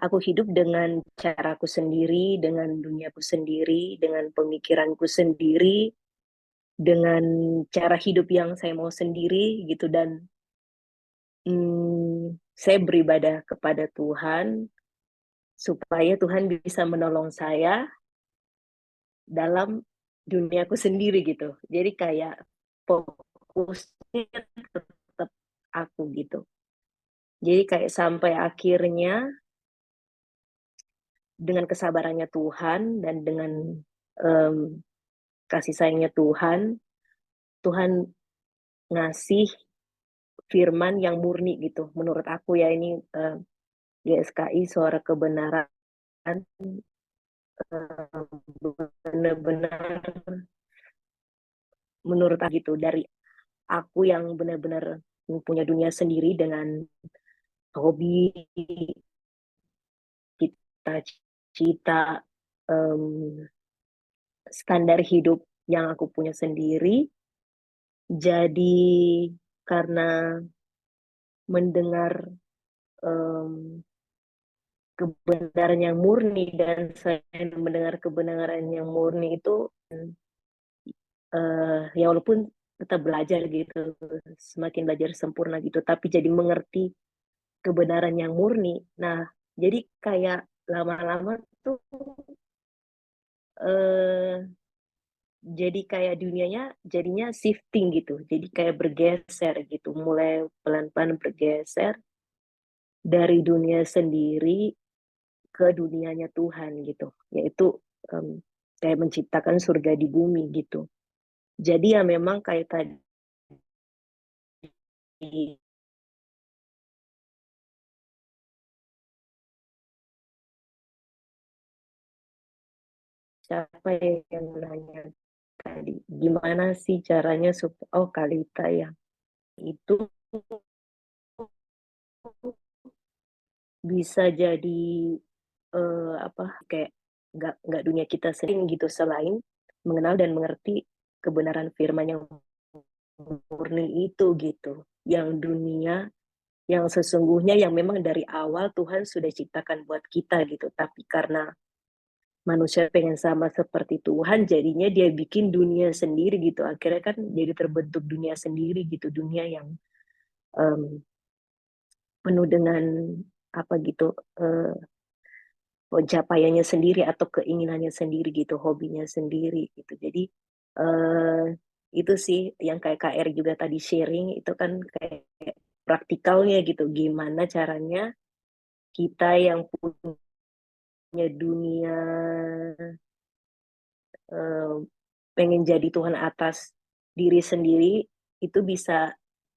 aku hidup dengan caraku sendiri, dengan duniaku sendiri, dengan pemikiranku sendiri, dengan cara hidup yang saya mau sendiri gitu dan saya beribadah kepada Tuhan supaya Tuhan bisa menolong saya dalam duniaku sendiri gitu. Jadi kayak fokusnya tetap aku gitu. Jadi kayak sampai akhirnya dengan kesabarannya Tuhan dan dengan kasih sayangnya Tuhan, Tuhan ngasih firman yang murni gitu. Menurut aku ya ini GSKI Suara Kebenaran benar-benar menurut aku gitu dari aku yang benar-benar punya dunia sendiri dengan hobi, cita-cita, standar hidup yang aku punya sendiri. Jadi karena mendengar kebenaran yang murni, dan saya mendengar kebenaran yang murni itu ya walaupun tetap belajar gitu, semakin belajar sempurna gitu, tapi jadi mengerti kebenaran yang murni. Nah, jadi kayak lama-lama tuh jadi kayak dunianya jadinya shifting gitu, jadi kayak bergeser gitu, mulai pelan-pelan bergeser dari dunia sendiri ke dunianya Tuhan gitu, yaitu kayak menciptakan surga di bumi gitu. Jadi ya memang kayak tadi siapa yang nanya tadi, gimana sih caranya supaya, oh Kalita ya, itu bisa jadi kayak nggak dunia kita sendiri gitu, selain mengenal dan mengerti kebenaran firman yang murni itu gitu, yang dunia yang sesungguhnya yang memang dari awal Tuhan sudah ciptakan buat kita gitu, tapi karena manusia pengen sama seperti Tuhan, jadinya dia bikin dunia sendiri gitu, akhirnya kan jadi terbentuk dunia sendiri gitu, dunia yang penuh dengan apa gitu, pencapaiannya sendiri atau keinginannya sendiri gitu, hobinya sendiri gitu. Jadi itu sih yang kayak KR juga tadi sharing, itu kan kayak praktikalnya gitu, gimana caranya kita yang punya dunia pengen jadi Tuhan atas diri sendiri, itu bisa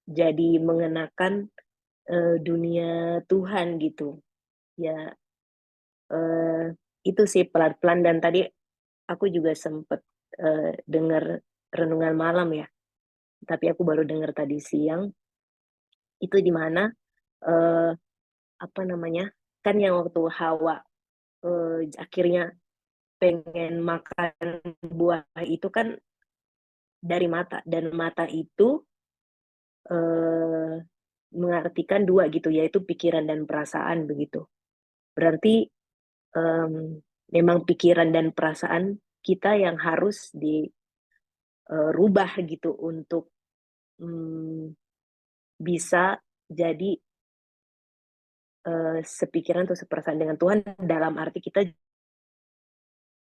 jadi mengenakan dunia Tuhan gitu ya. Itu sih pelan-pelan, dan tadi aku juga sempet dengar renungan malam ya, tapi aku baru dengar tadi siang, itu di mana apa namanya, kan yang waktu Hawa akhirnya pengen makan buah itu kan dari mata, dan mata itu mengartikan dua gitu, yaitu pikiran dan perasaan begitu. Berarti memang pikiran dan perasaan kita yang harus dirubah gitu untuk bisa jadi sepikiran atau seperasaan dengan Tuhan, dalam arti kita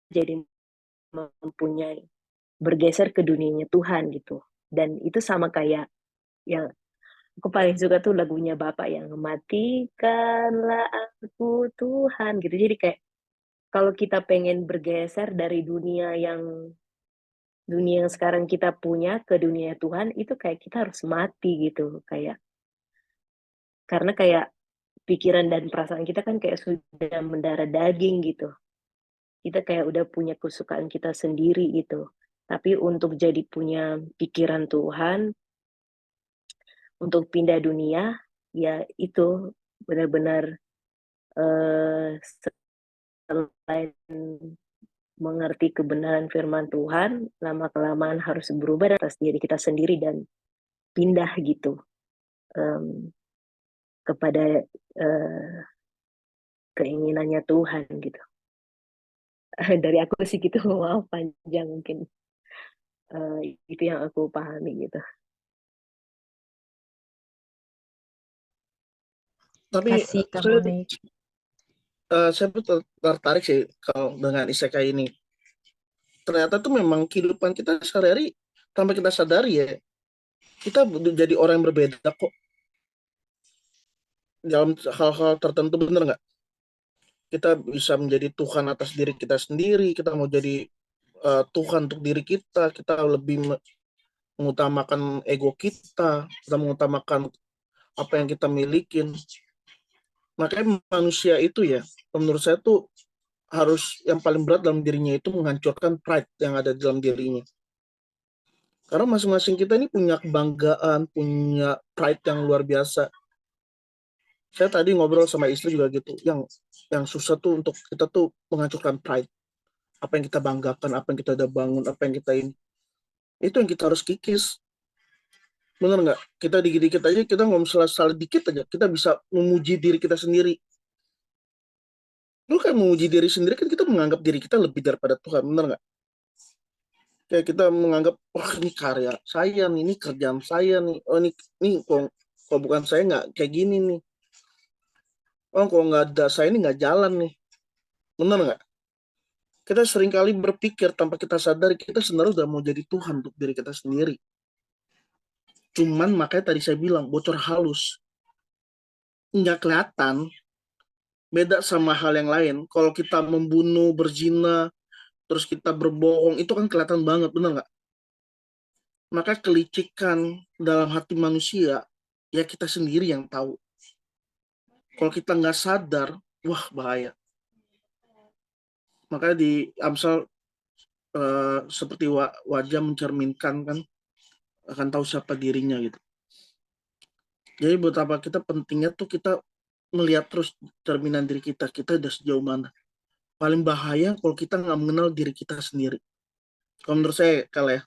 jadi mempunyai bergeser ke dunianya Tuhan gitu. Dan itu sama kayak yang aku paling suka tuh lagunya Bapak yang matikanlah aku Tuhan gitu. Jadi kayak kalau kita pengen bergeser dari dunia yang sekarang kita punya ke dunia Tuhan, itu kayak kita harus mati gitu, kayak karena kayak pikiran dan perasaan kita kan kayak sudah mendarah daging gitu. Kita kayak udah punya kesukaan kita sendiri gitu. Tapi untuk jadi punya pikiran Tuhan, untuk pindah dunia, ya itu benar-benar selain mengerti kebenaran firman Tuhan, lama-kelamaan harus berubah atas diri kita sendiri dan pindah gitu kepada keinginannya Tuhan gitu. Dari aku sih gitu, maaf panjang mungkin. Itu yang aku pahami gitu. Tapi Kasih kamu saya tuh tertarik sih kalau dengan isekai ini. Ternyata tuh memang kehidupan kita sehari-hari tanpa kita sadari ya, kita jadi orang yang berbeda kok dalam hal-hal tertentu, bener nggak? Kita bisa menjadi Tuhan atas diri kita sendiri, kita mau jadi Tuhan untuk diri kita, kita lebih mengutamakan ego kita mengutamakan apa yang kita milikin. Makanya manusia itu ya, menurut saya tuh harus yang paling berat dalam dirinya itu menghancurkan pride yang ada dalam dirinya. Karena masing-masing kita ini punya kebanggaan, punya pride yang luar biasa. Saya tadi ngobrol sama istri juga gitu. Yang susah tuh untuk kita tuh menghancurkan pride. Apa yang kita banggakan, apa yang kita udah bangun, apa yang kita ini. Itu yang kita harus kikis. Bener nggak? Kita dikit-dikit aja, kita ngomong salah dikit aja, kita bisa memuji diri kita sendiri. Lu kan memuji diri sendiri kan kita menganggap diri kita lebih daripada Tuhan, bener nggak? Kayak kita menganggap, wah ini karya saya nih, ini kerjaan saya nih, oh ini kok bukan saya nggak kayak gini nih. Oh kalau nggak ada saya ini nggak jalan nih, bener nggak? Kita seringkali berpikir tanpa kita sadari kita sebenarnya udah mau jadi Tuhan untuk diri kita sendiri. Cuman makanya tadi saya bilang bocor halus, nggak kelihatan. Beda sama hal yang lain. Kalau kita membunuh, berzina, terus kita berbohong, itu kan kelihatan banget, bener nggak? Maka kelicikan dalam hati manusia, ya kita sendiri yang tahu. Kalau kita nggak sadar, wah bahaya. Maka di Amsal seperti wajah mencerminkan kan, akan tahu siapa dirinya gitu. Jadi betapa kita pentingnya tuh kita melihat terus cerminan diri kita udah sejauh mana. Paling bahaya kalau kita nggak mengenal diri kita sendiri. Kalau menurut saya, kalau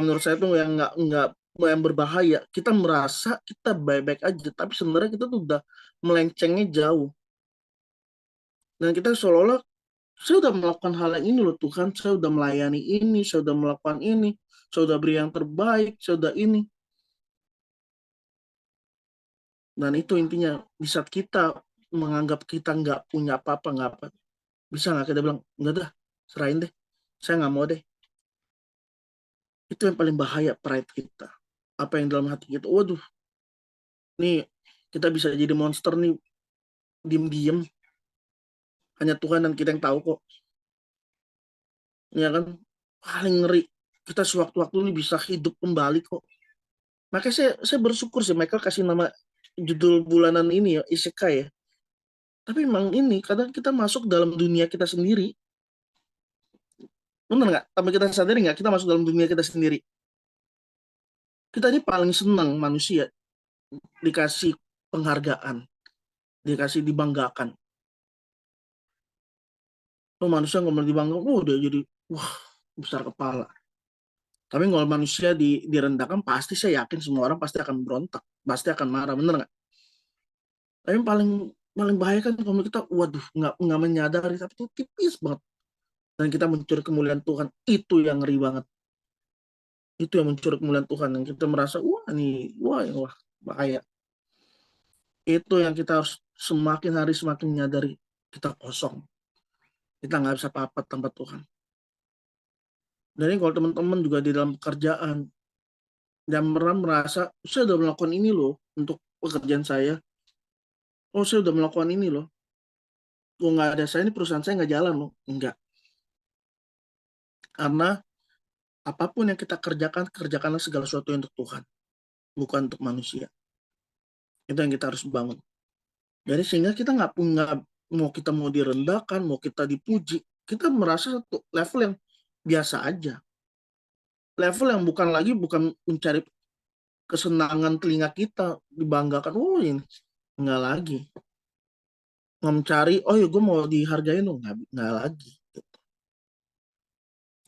menurut saya tuh yang nggak yang berbahaya, kita merasa kita baik-baik aja, tapi sebenarnya kita tuh udah melencengnya jauh. Dan kita seolah-olah saya udah melakukan hal yang ini loh Tuhan, saya udah melayani ini, saya udah melakukan ini, saya udah beri yang terbaik, saya udah ini. Dan itu intinya, di saat kita menganggap kita nggak punya apa-apa, nggak apa, bisa nggak kita bilang, nggak dah, serahin deh, saya nggak mau deh. Itu yang paling bahaya, pride kita. Apa yang dalam hati kita, waduh, nih kita bisa jadi monster nih, diem-diem, hanya Tuhan dan kita yang tahu kok. Ya kan, paling ngeri. Kita sewaktu-waktu ini bisa hidup kembali kok. Makanya saya bersyukur sih Michael kasih nama judul bulanan ini ya, Isekai ya. Tapi memang ini, kadang kita masuk dalam dunia kita sendiri. Bener nggak? Tapi kita sadari nggak, kita masuk dalam dunia kita sendiri. Kita ini paling senang manusia dikasih penghargaan, dikasih dibanggakan. Tuh manusia ngomong dibanggakan, udah jadi, wah, besar kepala. Tapi kalau manusia direndahkan, pasti saya yakin semua orang pasti akan berontak, pasti akan marah, bener nggak? Tapi yang paling paling bahaya kan kalau kita, waduh, nggak menyadari, tapi itu tipis banget. Dan kita mencuri kemuliaan Tuhan, itu yang ngeri banget. Itu yang mencuri kemuliaan Tuhan, yang kita merasa, wah, bahaya. Itu yang kita harus semakin hari semakin menyadari, kita kosong. Kita nggak bisa apa-apa tanpa Tuhan. Dan ini kalau teman-teman juga di dalam pekerjaan, dan merasa, saya udah melakukan ini loh, untuk pekerjaan saya. Oh, saya udah melakukan ini loh. Oh, nggak ada saya, ini perusahaan saya nggak jalan loh. Enggak. Karena apapun yang kita kerjakan, kerjakanlah segala sesuatu untuk Tuhan. Bukan untuk manusia. Itu yang kita harus bangun. Jadi sehingga kita nggak punya, kita mau direndahkan, mau kita dipuji, kita merasa satu level yang biasa aja. Level yang bukan mencari kesenangan telinga kita, dibanggakan, oh ini. Nggak lagi. Mau mencari, oh ya gue mau dihargain, oh, nggak lagi.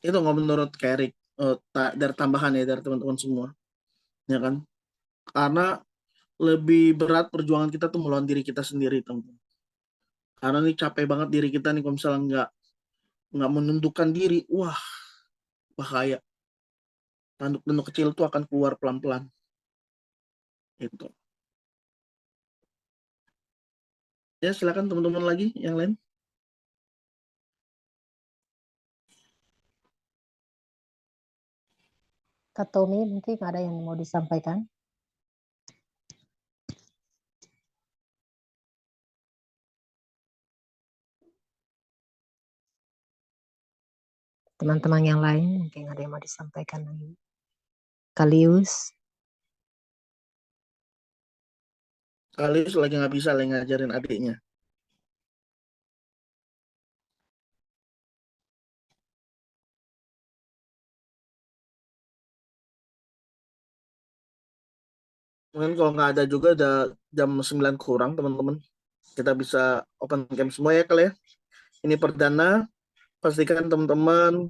Itu nggak menurut Kerik, dari tambahan ya dari teman-teman semua. Ya kan? Karena lebih berat perjuangan kita tuh melawan diri kita sendiri, teman. Karena nih capek banget diri kita nih kalau misalnya nggak menundukkan diri, wah bahaya. Tanduk-tanduk kecil tuh akan keluar pelan-pelan. Itu. Ya silakan teman-teman lagi yang lain. Kak Tommy mungkin ada yang mau disampaikan? Teman-teman yang lain mungkin ada yang mau disampaikan lagi. Kalius, Kali lagi nggak bisa lagi ngajarin adiknya. Mungkin kalau nggak ada juga udah jam 9 kurang teman-teman. Kita bisa open camp semua ya kali ya. Ini perdana. Pastikan teman-teman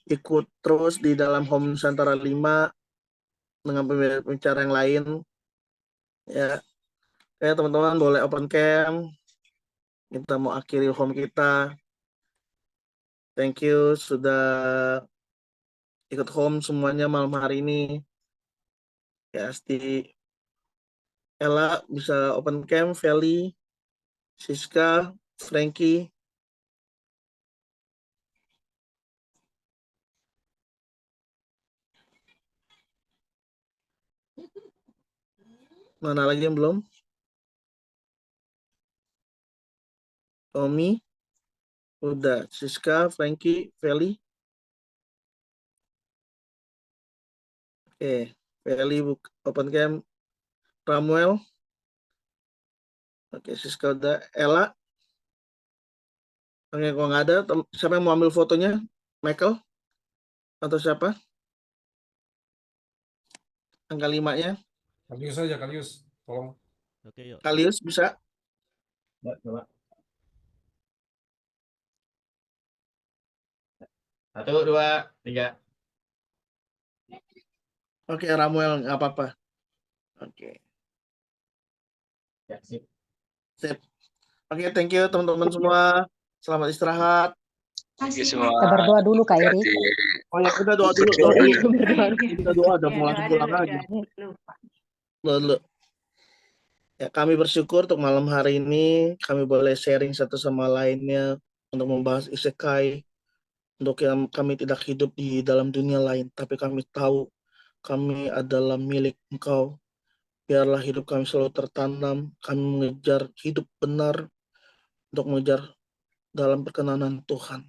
ikut terus di dalam Home Nusantara 5 dengan pembicara yang lain. Ya, teman-teman boleh open camp. Kita mau akhiri home kita. Thank you sudah ikut home semuanya malam hari ini. Ya, Asti, Ella bisa open camp, Feli, Siska, Frankie. Mana lagi yang belum? Tommy, udah. Siska, Frankie, Feli. Oke, Feli open camp. Ramuel. Oke, Siska udah. Ella. Oke, kalau nggak ada, siapa yang mau ambil fotonya? Michael? Atau siapa? Angka 5-nya. Kalius aja, Kalius. Tolong. Oke, yuk. Kalius bisa? Coba. 1, 2, 3. Oke, Ramuel nggak apa-apa. Oke, Ya, sip. sip. Oke, thank you teman-teman semua. Selamat istirahat. Kasih semua. Kita berdoa dulu Kak Eri. Oh ya, kita doa dulu. Oh iya, Oh berdoa. iya. Kita doa, udah Ya, mau lanjut doa pulang dulu, aja. lupa. Doa dulu. Ya, kami bersyukur untuk malam hari ini kami boleh sharing satu sama lainnya untuk membahas isekai. Untuk yang kami tidak hidup di dalam dunia lain, tapi kami tahu kami adalah milik Engkau. Biarlah hidup kami selalu tertanam, kami mengejar hidup benar untuk mengejar dalam perkenanan Tuhan.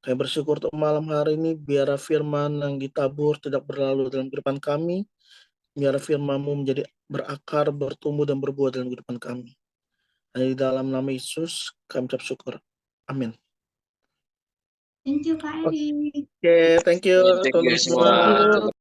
Kami bersyukur untuk malam hari ini, biar firman yang ditabur tidak berlalu dalam kehidupan kami, biar firman-Mu menjadi berakar, bertumbuh, dan berbuah dalam kehidupan kami. Hanya di dalam nama Yesus, kami ucap syukur. Amin. Thank you Kak Eri. Oke, thank you Thank you teman-teman semua. semua.